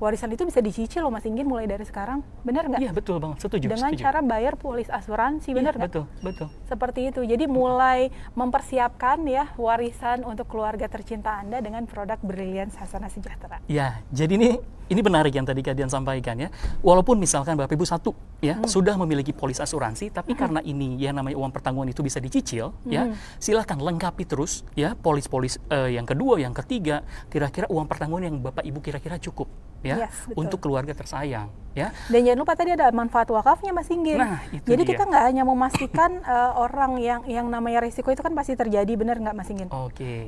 warisan itu bisa dicicil loh, Mas Inggin, mulai dari sekarang, benar nggak? Iya, betul banget, setuju. Dengan cara bayar polis asuransi, benar nggak? Betul. Seperti itu. Jadi mulai mempersiapkan ya warisan untuk keluarga tercinta Anda dengan produk Brilliance Hasanah Sejahtera. Ya, jadi ini menarik yang tadi Kak Dian sampaikan ya. Walaupun misalkan Bapak Ibu satu ya sudah memiliki polis asuransi, tapi karena ini ya namanya uang pertanggungan itu bisa dicicil ya, silahkan lengkapi terus ya polis-polis yang kedua, yang ketiga, kira-kira uang pertanggungan yang Bapak Ibu kira-kira cukup ya untuk keluarga tersayang ya. Dan jangan lupa tadi ada manfaat wakafnya, Mas Inggin. Nah, jadi kita nggak hanya memastikan orang yang namanya risiko itu kan pasti terjadi, benar nggak, Mas Inggin?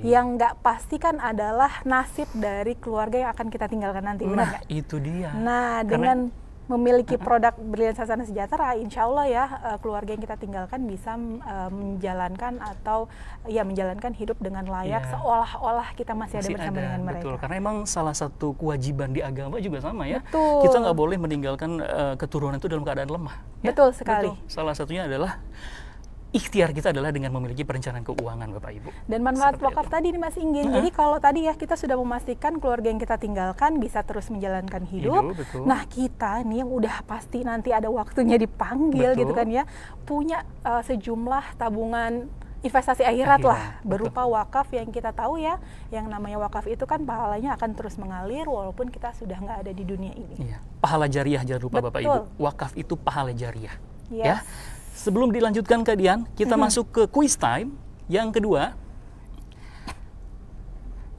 Yang nggak pasti kan adalah nasib dari keluarga yang akan kita tinggalkan nanti, benar nggak? Itu dia. Nah, dengan memiliki produk Brilliance Hasanah Sejahtera, insya Allah ya keluarga yang kita tinggalkan bisa menjalankan hidup dengan layak seolah-olah kita masih ada bersama dengan mereka. Betul, karena emang salah satu kewajiban di agama juga sama ya. Betul. Kita nggak boleh meninggalkan keturunan itu dalam keadaan lemah. Betul sekali. Salah satunya adalah ikhtiar kita adalah dengan memiliki perencanaan keuangan, Bapak Ibu. Dan manfaat Seperti wakaf itu. tadi nih Mas Inggin. Jadi kalau tadi ya kita sudah memastikan keluarga yang kita tinggalkan bisa terus menjalankan hidup. Betul. Nah kita nih yang udah pasti nanti ada waktunya dipanggil Betul. gitu kan ya, punya sejumlah tabungan investasi akhirat lah berupa wakaf yang kita tahu ya, yang namanya wakaf itu kan pahalanya akan terus mengalir walaupun kita sudah nggak ada di dunia ini. Iya. Pahala jariah, jangan lupa Bapak Ibu. Wakaf itu pahala jariah. Ya. Sebelum dilanjutkan ke Dian, kita masuk ke quiz time yang kedua.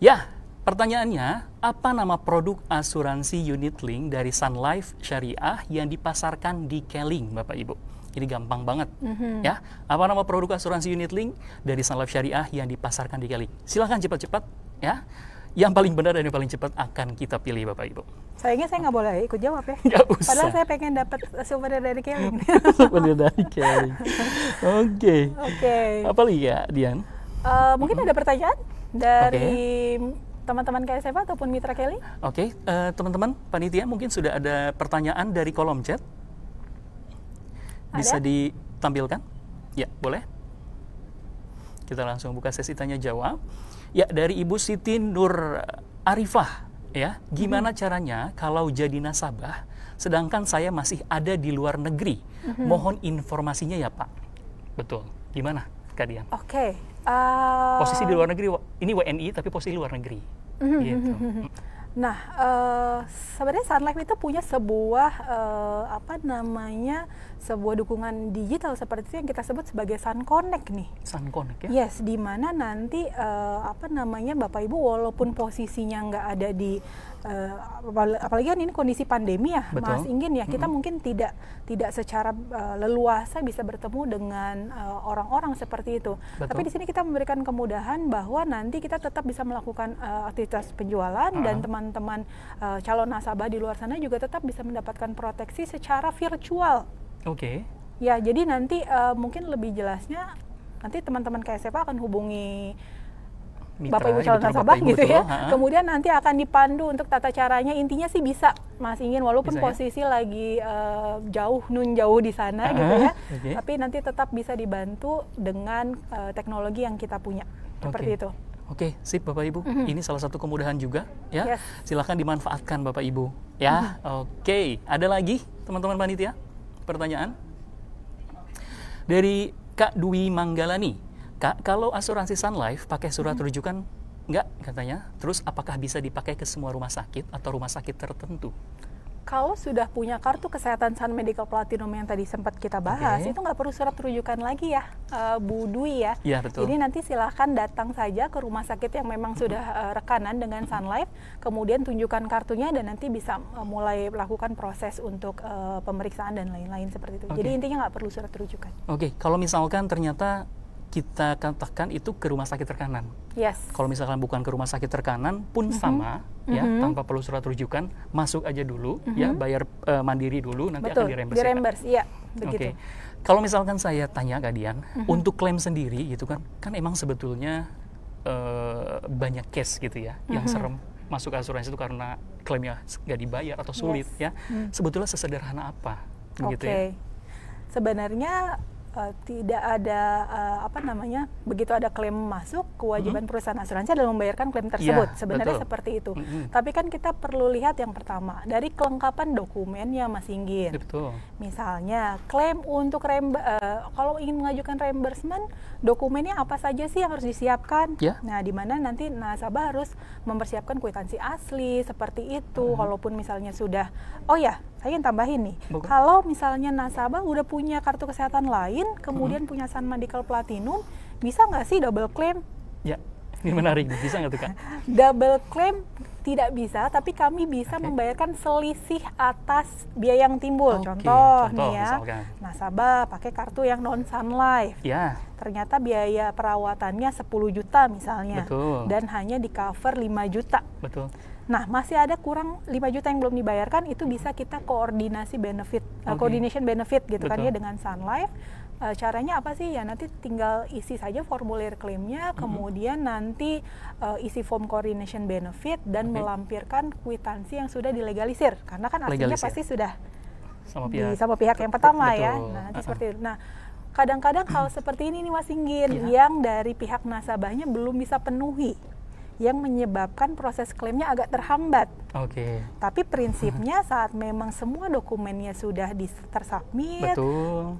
Ya, pertanyaannya, apa nama produk asuransi unit link dari Sun Life Syariah yang dipasarkan di Keling, Bapak Ibu? Ini gampang banget, ya. Apa nama produk asuransi unit link dari Sun Life Syariah yang dipasarkan di Keling? Silahkan cepat-cepat, ya. Yang paling benar dan yang paling cepat akan kita pilih, Bapak Ibu. Sayangnya saya nggak boleh ikut jawab ya. Nggak usah. Padahal saya pengen dapat sumber dari Keling. Sumber dari Keling. Oke. Apa lagi ya, Dian? Mungkin ada pertanyaan dari teman-teman KSF ataupun mitra Keling? Oke, teman-teman panitia mungkin sudah ada pertanyaan dari kolom chat. Bisa ditampilkan? Ya, boleh. Kita langsung buka sesi tanya jawab. Ya, dari Ibu Siti Nur Arifah, ya. Gimana caranya kalau jadi nasabah sedangkan saya masih ada di luar negeri? Mohon informasinya ya, Pak. Betul. Gimana, Kak Dian? Oke. Posisi di luar negeri, ini WNI tapi posisi luar negeri. Gitu. Nah, sebenarnya Sun Life itu punya sebuah sebuah dukungan digital seperti itu yang kita sebut sebagai Sun Connect nih. Sun Connect ya? Yes, di mana nanti Bapak Ibu walaupun posisinya nggak ada di apalagi kan ini kondisi pandemi ya, Betul. Mas Inggin ya, kita mungkin tidak secara leluasa bisa bertemu dengan orang-orang seperti itu. Betul. Tapi di sini kita memberikan kemudahan bahwa nanti kita tetap bisa melakukan aktivitas penjualan dan teman-teman calon nasabah di luar sana juga tetap bisa mendapatkan proteksi secara virtual. Oke. Ya, jadi nanti mungkin lebih jelasnya nanti teman-teman KSFA akan hubungi Mitra, Bapak Ibu calon nasabah Ibu, gitu betul. ya. Kemudian nanti akan dipandu untuk tata caranya. Intinya sih bisa, Mas Ingin, walaupun bisa, posisi lagi jauh di sana gitu ya. Tapi nanti tetap bisa dibantu dengan teknologi yang kita punya. Seperti itu. Oke, sip Bapak Ibu. Ini salah satu kemudahan juga ya. Silahkan dimanfaatkan Bapak Ibu ya. Oke, ada lagi teman-teman panitia pertanyaan dari Kak Dwi Manggalani. Kak, kalau asuransi Sun Life pakai surat rujukan enggak katanya? Terus apakah bisa dipakai ke semua rumah sakit atau rumah sakit tertentu? Kalau sudah punya kartu kesehatan Sun Medical Platinum yang tadi sempat kita bahas, itu nggak perlu surat rujukan lagi ya, Bu Dwi ya. Iya, betul. Jadi nanti silahkan datang saja ke rumah sakit yang memang sudah rekanan dengan Sun Life, kemudian tunjukkan kartunya dan nanti bisa mulai melakukan proses untuk pemeriksaan dan lain-lain seperti itu. Jadi intinya nggak perlu surat rujukan. Oke, kalau misalkan ternyata kita katakan itu ke rumah sakit terkanan. Yes. Kalau misalkan bukan ke rumah sakit terkanan pun sama ya, tanpa perlu surat rujukan, masuk aja dulu ya, bayar mandiri dulu, nanti akan direimburse. Iya, begitu. Kalau misalkan saya tanya Kak Dian, untuk klaim sendiri gitu kan emang sebetulnya banyak case gitu ya, yang serem masuk asuransi itu karena klaimnya nggak dibayar atau sulit ya. Sebetulnya sesederhana apa gitu ya? Sebenarnya tidak ada begitu ada klaim masuk, kewajiban perusahaan asuransi adalah membayarkan klaim tersebut. Sebenarnya seperti itu. Tapi kan kita perlu lihat yang pertama dari kelengkapan dokumennya, Mas Inggin. Betul. Misalnya klaim untuk kalau ingin mengajukan reimbursement, dokumennya apa saja sih yang harus disiapkan? Nah, di mana nanti nasabah harus mempersiapkan kwitansi asli seperti itu. Kalaupun misalnya sudah, saya ingin tambahin nih, kalau misalnya nasabah udah punya kartu kesehatan lain, kemudian punya Sun Medical Platinum, bisa nggak sih double claim? Ya, ini menarik, bisa nggak tuh Kak? Double claim tidak bisa, tapi kami bisa membayarkan selisih atas biaya yang timbul. Contoh nih ya, misalkan nasabah pakai kartu yang non Sun Life. Ternyata biaya perawatannya 10 juta misalnya, dan hanya di cover 5 juta. Nah, masih ada kurang 5 juta yang belum dibayarkan, itu bisa kita koordinasi benefit, coordination benefit gitu kan ya dengan Sun Life. Caranya apa sih? Ya nanti tinggal isi saja formulir klaimnya, kemudian nanti isi form coordination benefit dan melampirkan kwitansi yang sudah dilegalisir. Karena kan aslinya pasti sudah sama pihak yang pertama ya. Nah, nanti seperti itu. Nah, kadang-kadang hal seperti ini nih Mas Inggin, yang dari pihak nasabahnya belum bisa penuhi, yang menyebabkan proses klaimnya agak terhambat. Oke. Tapi prinsipnya saat memang semua dokumennya sudah tersubmit,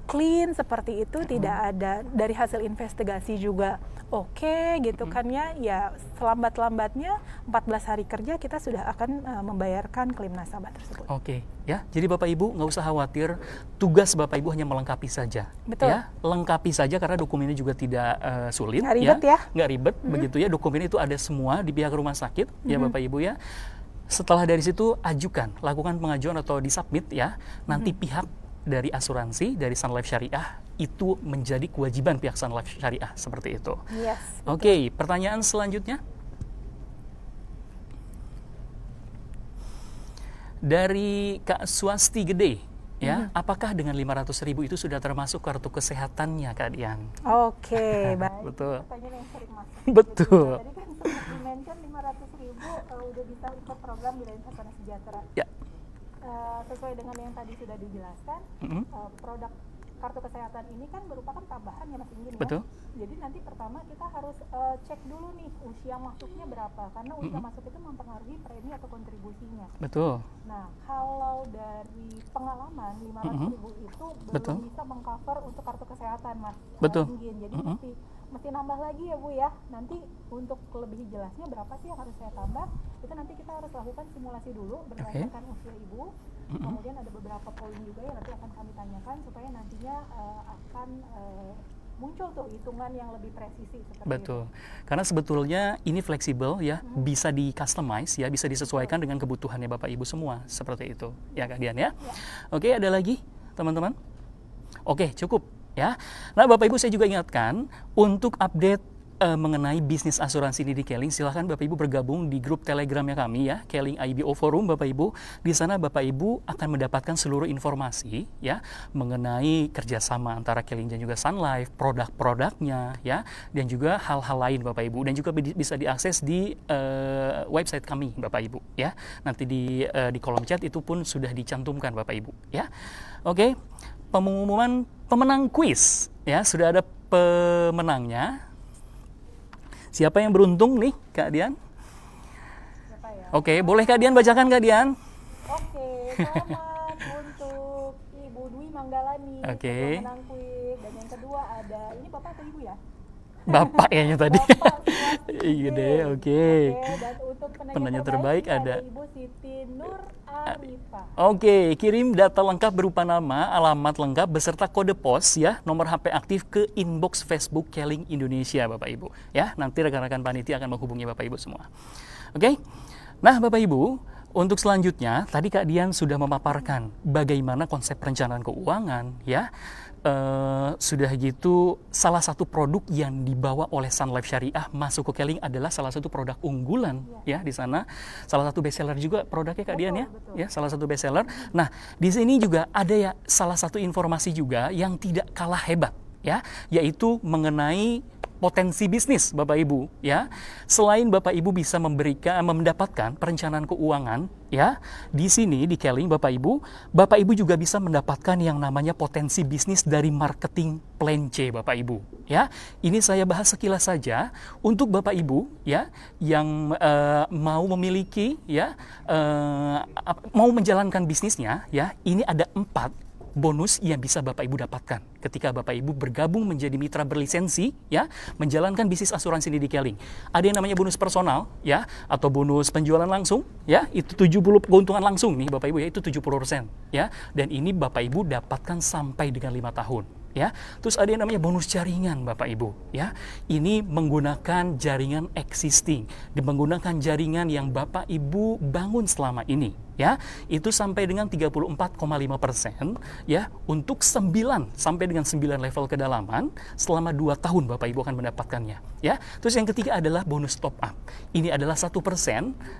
clean seperti itu, tidak ada dari hasil investigasi juga oke gitu kan ya selambat-lambatnya 14 hari kerja kita sudah akan membayarkan klaim nasabah tersebut. Oke, ya. Jadi Bapak Ibu nggak usah khawatir, tugas Bapak Ibu hanya melengkapi saja. Betul. Ya, lengkapi saja karena dokumennya juga tidak sulit. Nggak ribet ya. Nggak ribet, begitu ya. Dokumen itu ada semua di pihak rumah sakit, ya Bapak Ibu ya. Setelah dari situ ajukan, lakukan pengajuan atau disubmit ya. Nanti pihak dari asuransi, dari Sun Life Syariah itu menjadi kewajiban pihak Sun Life Syariah seperti itu. Yes. Oke, pertanyaan selanjutnya dari Kak Swasti Gede. Ya, apakah dengan 500.000 itu sudah termasuk kartu kesehatannya, Kak Dian? Oke, baik. Betul. Pertanyaan yang sering masuk. Betul. Tadi kan sempat di-mention 500.000 udah bisa ikut program Bidang Hasanah Sejahtera. Ya. Sesuai dengan yang tadi sudah dijelaskan, produk kartu kesehatan ini kan merupakan tambahan ya Mas Inggin. Betul. Jadi nanti pertama kita harus cek dulu nih usia masuknya berapa, karena usia masuk itu mempengaruhi premi atau kontribusinya. Betul. Nah, kalau dari pengalaman 500.000 itu belum bisa mengcover untuk kartu kesehatan Mas Inggin. Jadi mesti nambah lagi ya Bu ya. Nanti untuk lebih jelasnya berapa sih yang harus saya tambah, itu nanti kita harus lakukan simulasi dulu berdasarkan usia Ibu. Kemudian ada beberapa poin juga yang nanti akan kami tanyakan supaya nantinya akan muncul tuh hitungan yang lebih presisi seperti Betul. itu. Karena sebetulnya ini fleksibel ya, bisa di customize ya, bisa disesuaikan dengan kebutuhannya Bapak Ibu semua seperti itu. Ya Kak Dian ya. Oke, ada lagi teman-teman? Oke, cukup ya. Nah, Bapak Ibu saya juga ingatkan untuk update mengenai bisnis asuransi ini di Keling, silahkan Bapak Ibu bergabung di grup Telegramnya kami ya, Keling IBO Forum Bapak Ibu. Di sana Bapak Ibu akan mendapatkan seluruh informasi ya mengenai kerjasama antara Keling dan juga Sun Life, produk-produknya ya, dan juga hal-hal lain Bapak Ibu, dan juga bisa diakses di website kami Bapak Ibu ya. Nanti di kolom chat itu pun sudah dicantumkan Bapak Ibu ya. Oke, pengumuman pemenang kuis ya, sudah ada pemenangnya. Siapa yang beruntung nih, Kak Dian? Siapa ya? Oke, boleh Kak Dian bacakan, Kak Dian? Oke, selamat untuk Ibu Dwi Manggalani. Oke. Pemenang kuis. Dan yang kedua ada, ini Bapak atau Ibu ya? Bapak kayaknya tadi. Bapak, Iya deh, oke. Dan untuk Penanya terbaik ada Ibu Siti Nur Arifah. Oke, kirim data lengkap berupa nama, alamat lengkap beserta kode pos ya, nomor HP aktif ke inbox Facebook Keling Indonesia Bapak Ibu. Ya, nanti rekan-rekan panitia akan menghubungi Bapak Ibu semua. Oke. Nah, Bapak Ibu, untuk selanjutnya tadi Kak Dian sudah memaparkan bagaimana konsep perencanaan keuangan ya. Sudah gitu, salah satu produk yang dibawa oleh Sun Life Syariah masuk ke Keling adalah salah satu produk unggulan ya di sana. Salah satu bestseller juga produknya Kak Dian ya. Ya, salah satu bestseller. Nah, di sini juga ada ya salah satu informasi juga yang tidak kalah hebat ya, yaitu mengenai potensi bisnis Bapak Ibu ya. Selain Bapak Ibu bisa mendapatkan perencanaan keuangan ya, di sini di Keling Bapak Ibu juga bisa mendapatkan yang namanya potensi bisnis dari marketing plan C Bapak Ibu ya. Ini saya bahas sekilas saja untuk Bapak Ibu ya yang mau memiliki ya, mau menjalankan bisnisnya ya. Ini ada 4 bonus yang bisa Bapak Ibu dapatkan ketika Bapak Ibu bergabung menjadi mitra berlisensi ya, menjalankan bisnis asuransi ini di Keling. Ada yang namanya bonus personal ya, atau bonus penjualan langsung ya, itu 70 keuntungan langsung nih Bapak Ibu ya, itu 70% ya, dan ini Bapak Ibu dapatkan sampai dengan 5 tahun ya. Terus ada yang namanya bonus jaringan Bapak Ibu ya. Ini menggunakan jaringan existing, menggunakan jaringan yang Bapak Ibu bangun selama ini ya. Itu sampai dengan 34,5% ya, untuk 9 sampai dengan 9 level kedalaman selama 2 tahun Bapak Ibu akan mendapatkannya ya. Terus yang ketiga adalah bonus top up. Ini adalah 1%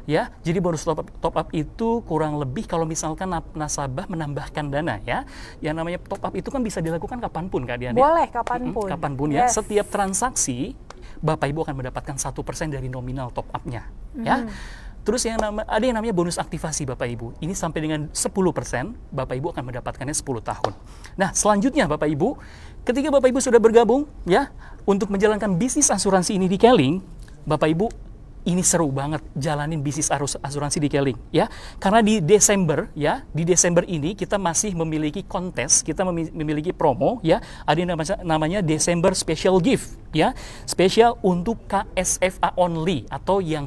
ya. Jadi bonus top up itu kurang lebih kalau misalkan nasabah menambahkan dana ya. Yang namanya top up itu kan bisa dilakukan kapanpun Kak Dian. Boleh kapanpun. Kapanpun ya. Setiap transaksi Bapak Ibu akan mendapatkan 1% dari nominal top up-nya ya. Terus ada yang namanya bonus aktivasi Bapak Ibu. Ini sampai dengan 10%, Bapak Ibu akan mendapatkannya 10 tahun. Nah, selanjutnya Bapak Ibu, ketika Bapak Ibu sudah bergabung ya untuk menjalankan bisnis asuransi ini di Keling, Bapak Ibu ini seru banget jalanin bisnis asuransi di Keling ya. Karena di Desember ini kita masih memiliki kontes, kita memiliki promo ya. Ada yang namanya Desember Special Gift ya. Spesial untuk KSFA only atau yang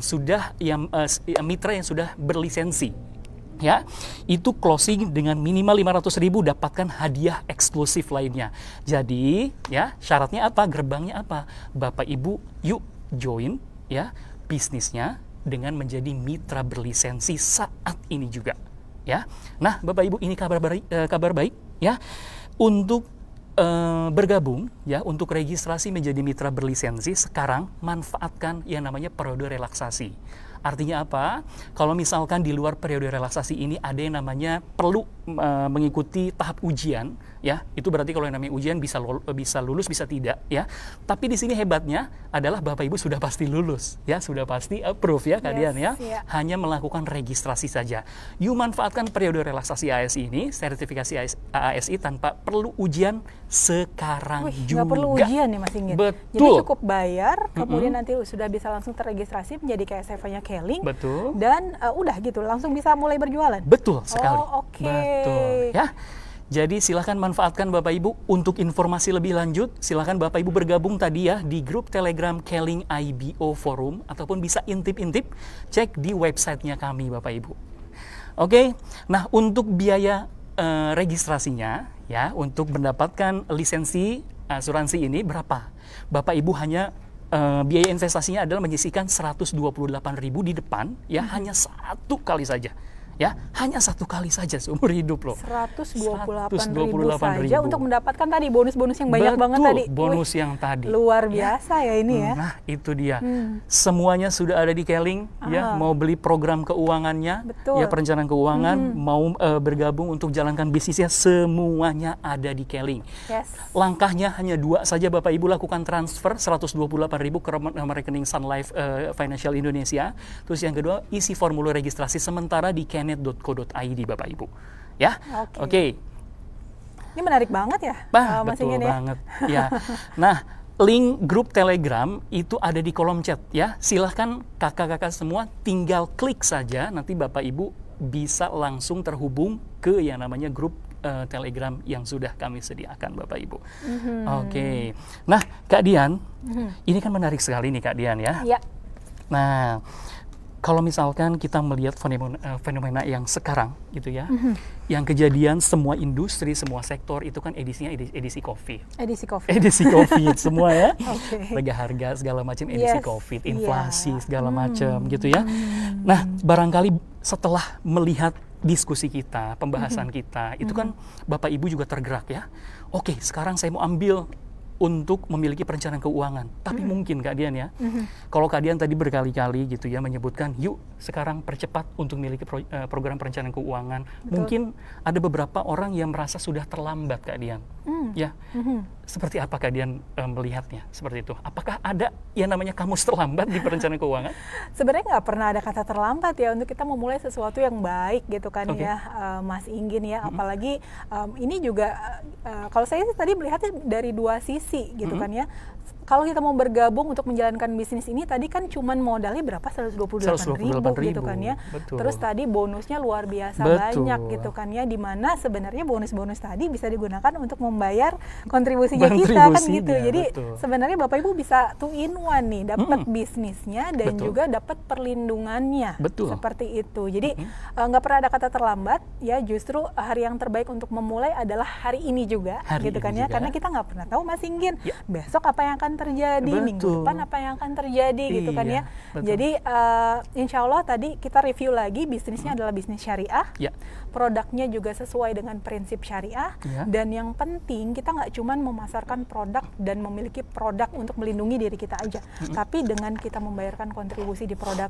mitra yang sudah berlisensi. Ya, itu closing dengan minimal 500.000 dapatkan hadiah eksklusif lainnya. Jadi, ya, syaratnya apa? Gerbangnya apa? Bapak Ibu, yuk join ya bisnisnya dengan menjadi mitra berlisensi saat ini juga ya. Nah, Bapak Ibu, ini kabar baik ya. Untuk bergabung ya, untuk registrasi menjadi mitra berlisensi sekarang manfaatkan yang namanya periode relaksasi. Artinya apa? Kalau misalkan di luar periode relaksasi ini ada yang namanya perlu mengikuti tahap ujian, ya, itu berarti kalau yang namanya ujian bisa lulus, bisa tidak, ya. Tapi di sini hebatnya adalah Bapak Ibu sudah pasti lulus, ya, sudah pasti approve ya kalian ya. Yeah. Hanya melakukan registrasi saja. You manfaatkan periode relaksasi ASI ini, sertifikasi ASI tanpa perlu ujian sekarang juga. Nggak perlu ujian nih Mas Inggit. Betul. Jadi cukup bayar, kemudian nanti sudah bisa langsung terregistrasi menjadi KSFA-nya Keling. Betul. Dan udah gitu, langsung bisa mulai berjualan. Betul sekali. Oh, oke. Betul, ya. Jadi silahkan manfaatkan Bapak Ibu. Untuk informasi lebih lanjut, silahkan Bapak Ibu bergabung tadi ya di grup Telegram Keling IBO Forum, ataupun bisa intip-intip cek di websitenya kami Bapak Ibu. Oke, nah untuk biaya registrasinya ya, untuk mendapatkan lisensi asuransi ini berapa? Bapak Ibu hanya biaya investasinya adalah menyisihkan 128.000 di depan ya, hanya satu kali saja. Ya, hanya satu kali saja seumur hidup loh. 128.000 saja untuk mendapatkan tadi bonus-bonus yang banyak banget tadi. Bonus yang tadi. Luar biasa ya ini ya. Nah, itu dia. Semuanya sudah ada di Keling ya, mau beli program keuangannya, ya perencanaan keuangan, mau bergabung untuk jalankan bisnisnya, semuanya ada di Keling. Yes. Langkahnya hanya dua saja Bapak Ibu, lakukan transfer 128.000 ke nomor rekening Sun Life Financial Indonesia. Terus yang kedua, isi formulir registrasi sementara di kenet.co.id Bapak Ibu. Ya. Oke. Ini menarik banget ya. Mas Betul Ingin, banget. Ya. Nah, link grup Telegram itu ada di kolom chat ya. Silahkan kakak-kakak semua tinggal klik saja, nanti Bapak Ibu bisa langsung terhubung ke yang namanya grup Telegram yang sudah kami sediakan Bapak Ibu. Oke. Nah, Kak Dian, ini kan menarik sekali nih Kak Dian ya. Iya. Nah, kalau misalkan kita melihat fenomena yang sekarang gitu ya, yang kejadian semua industri, semua sektor itu kan edisinya edisi COVID. Edisi COVID. Edisi COVID semua ya. Harga segala macam edisi COVID, inflasi segala macam gitu ya. Nah, barangkali setelah melihat diskusi kita, pembahasan kita, itu kan Bapak Ibu juga tergerak ya. Oke, sekarang saya mau ambil untuk memiliki perencanaan keuangan. Tapi mungkin Kak Dian ya, kalau Kak Dian tadi berkali-kali gitu ya menyebutkan, yuk sekarang percepat untuk memiliki program perencanaan keuangan. Betul. Mungkin ada beberapa orang yang merasa sudah terlambat Kak Dian. Ya, seperti apa Kak Dian melihatnya seperti itu? Apakah ada yang namanya kamus terlambat di perencanaan keuangan? Sebenarnya nggak pernah ada kata terlambat ya untuk kita memulai sesuatu yang baik gitu kan ya, Mas Inggin ya. Apalagi ini juga kalau saya tadi melihatnya dari dua sisi gitu kan ya. Kalau kita mau bergabung untuk menjalankan bisnis ini, tadi kan cuman modalnya berapa? 128.000 gitu kan ya. Betul. Terus tadi bonusnya luar biasa banyak gitu kan ya, dimana sebenarnya bonus-bonus tadi bisa digunakan untuk membayar kontribusinya kita kan gitu. Jadi sebenarnya Bapak Ibu bisa two in one nih, dapat bisnisnya dan juga dapat perlindungannya. Seperti itu. Jadi nggak pernah ada kata terlambat ya, justru hari yang terbaik untuk memulai adalah hari ini juga gitu kan ya. Karena kita nggak pernah tahu Mas Inggin besok apa yang akan terjadi, minggu depan apa yang akan terjadi gitu kan ya. Jadi insya Allah tadi kita review lagi, bisnisnya adalah bisnis syariah, produknya juga sesuai dengan prinsip syariah, dan yang penting kita nggak cuman memasarkan produk dan memiliki produk untuk melindungi diri kita aja, tapi dengan kita membayarkan kontribusi di produk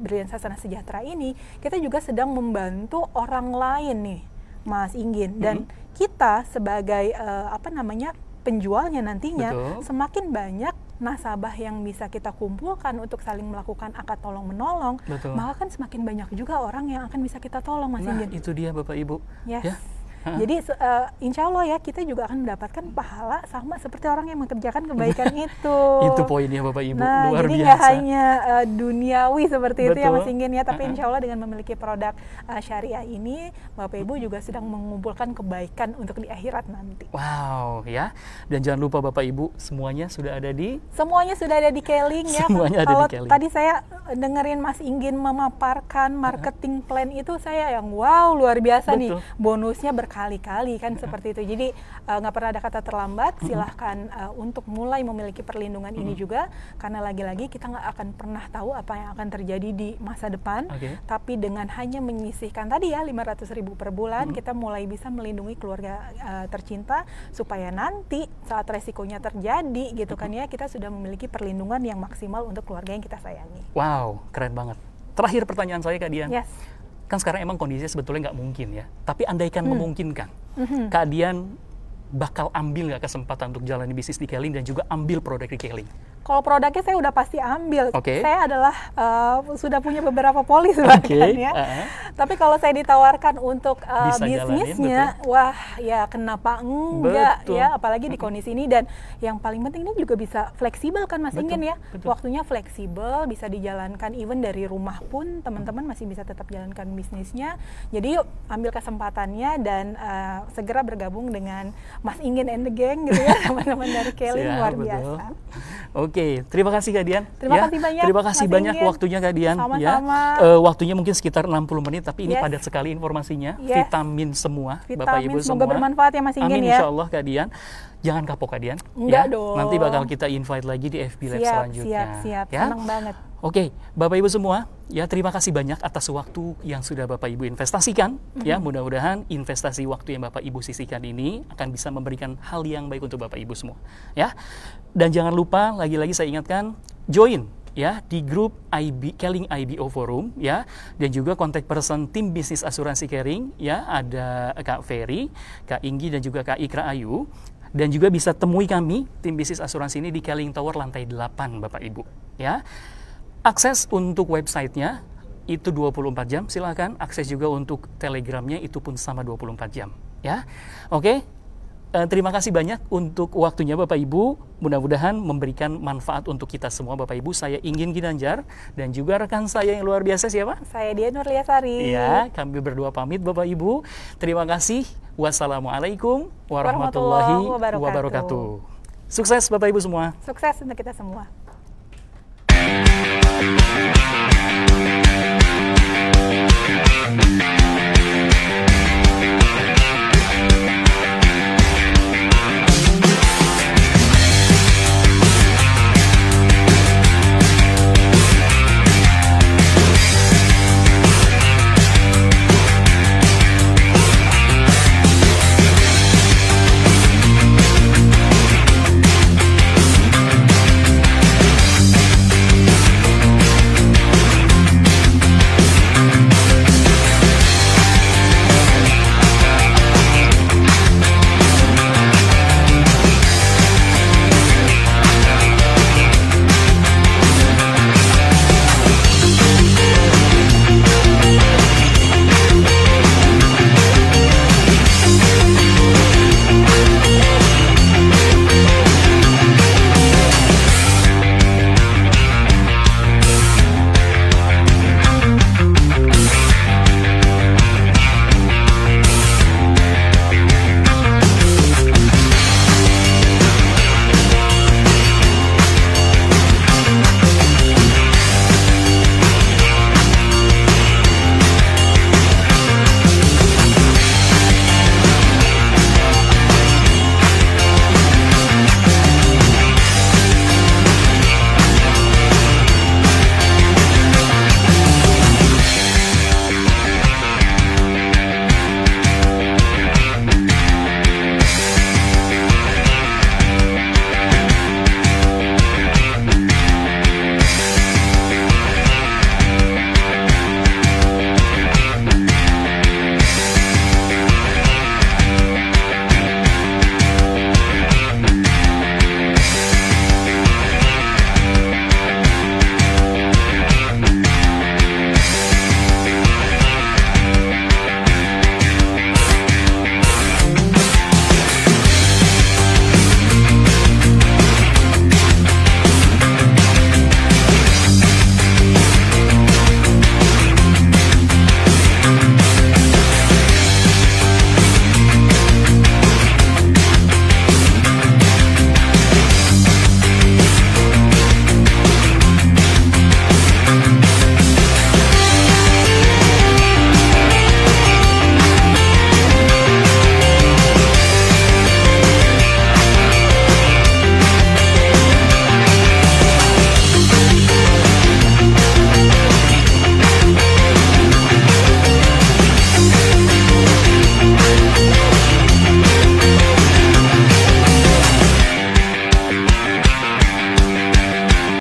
Brilian Sasana Sejahtera ini, kita juga sedang membantu orang lain nih Mas Inggin, dan kita sebagai penjualnya nantinya semakin banyak nasabah yang bisa kita kumpulkan untuk saling melakukan akad tolong menolong, Betul. maka kan semakin banyak juga orang yang akan bisa kita tolong, Mas Nah, Inggin. itu dia Bapak Ibu. Yes. Ya. Jadi insya Allah ya kita juga akan mendapatkan pahala sama seperti orang yang mengerjakan kebaikan itu. Itu poinnya Bapak Ibu, Nah, luar jadi biasa. nggak hanya duniawi seperti itu ya Betul. Mas Inggin ya, tapi insya Allah dengan memiliki produk syariah ini, Bapak Ibu juga sedang mengumpulkan kebaikan untuk di akhirat nanti. Wow, ya. Dan jangan lupa Bapak Ibu, semuanya sudah ada di Semuanya sudah ada di Keling ya. Semuanya ada Kalau di Keling. tadi saya dengerin Mas Inggin memaparkan marketing plan itu, saya yang wow, luar biasa nih. Betul. Bonusnya berkali-kali kan seperti itu. Jadi nggak pernah ada kata terlambat. Silahkan untuk mulai memiliki perlindungan ini juga, karena lagi-lagi kita nggak akan pernah tahu apa yang akan terjadi di masa depan. Oke. Tapi dengan hanya menyisihkan tadi ya 500.000 per bulan, kita mulai bisa melindungi keluarga tercinta, supaya nanti saat resikonya terjadi gitu kan ya, kita sudah memiliki perlindungan yang maksimal untuk keluarga yang kita sayangi. Wow, keren banget. Terakhir pertanyaan saya Kak Dian. Yes. Kan sekarang emang kondisinya sebetulnya nggak mungkin ya. Tapi andaikan memungkinkan, Kak Dian bakal ambil nggak kesempatan untuk jalani bisnis di Keling dan juga ambil produk di Keling? Kalau produknya saya udah pasti ambil. Oke. Saya adalah sudah punya beberapa polis bahkan ya. Tapi kalau saya ditawarkan untuk Bisa bisnisnya, jalanin, wah ya kenapa enggak Betul. ya? Apalagi di kondisi ini, dan yang paling penting ini juga bisa fleksibel kan Mas Betul, Inggin ya. betul. Waktunya fleksibel, bisa dijalankan even dari rumah pun teman-teman masih bisa tetap jalankan bisnisnya. Jadi yuk ambil kesempatannya dan segera bergabung dengan Mas Inggin and the Gang gitu ya, teman-teman dari Keling. Siap, Luar betul. biasa. Oke, terima kasih Kak Dian. Terima kasih banyak, Terima kasih Mas banyak Inggin. waktunya Kak Dian. Sama-sama. Ya. Waktunya mungkin sekitar 60 menit, tapi ini Yes. padat sekali informasinya. Yes. Vitamin semua, Bapak Vitamin, Ibu semoga semua. bermanfaat ya Mas Inggin Amin, ya. insya Allah Kak Dian. Jangan kapok Kak Dian. Enggak dong. Nanti bakal kita invite lagi di FB Live selanjutnya. Siap. Ya? Senang banget. Oke, Bapak Ibu semua, ya terima kasih banyak atas waktu yang sudah Bapak Ibu investasikan. Ya, mudah-mudahan investasi waktu yang Bapak Ibu sisihkan ini akan bisa memberikan hal yang baik untuk Bapak Ibu semua. Ya, dan jangan lupa lagi-lagi saya ingatkan, join ya di grup Keling IBO Forum ya, dan juga kontak person tim bisnis asuransi Keling ya, ada Kak Ferry, Kak Inggi dan juga Kak Ikra Ayu. Dan juga bisa temui kami tim bisnis asuransi ini di Keling Tower lantai 8 Bapak Ibu ya. Akses untuk websitenya itu 24 jam, silakan. Akses juga untuk telegramnya itu pun sama 24 jam. Ya, oke. Terima kasih banyak untuk waktunya Bapak Ibu. Mudah-mudahan memberikan manfaat untuk kita semua Bapak Ibu. Saya Inggin Ginanjar dan juga rekan saya yang luar biasa siapa? Saya Dian Nurliasari. Iya, kami berdua pamit Bapak Ibu. Terima kasih. Wassalamualaikum warahmatullahi wabarakatuh. Sukses Bapak Ibu semua. Sukses untuk kita semua.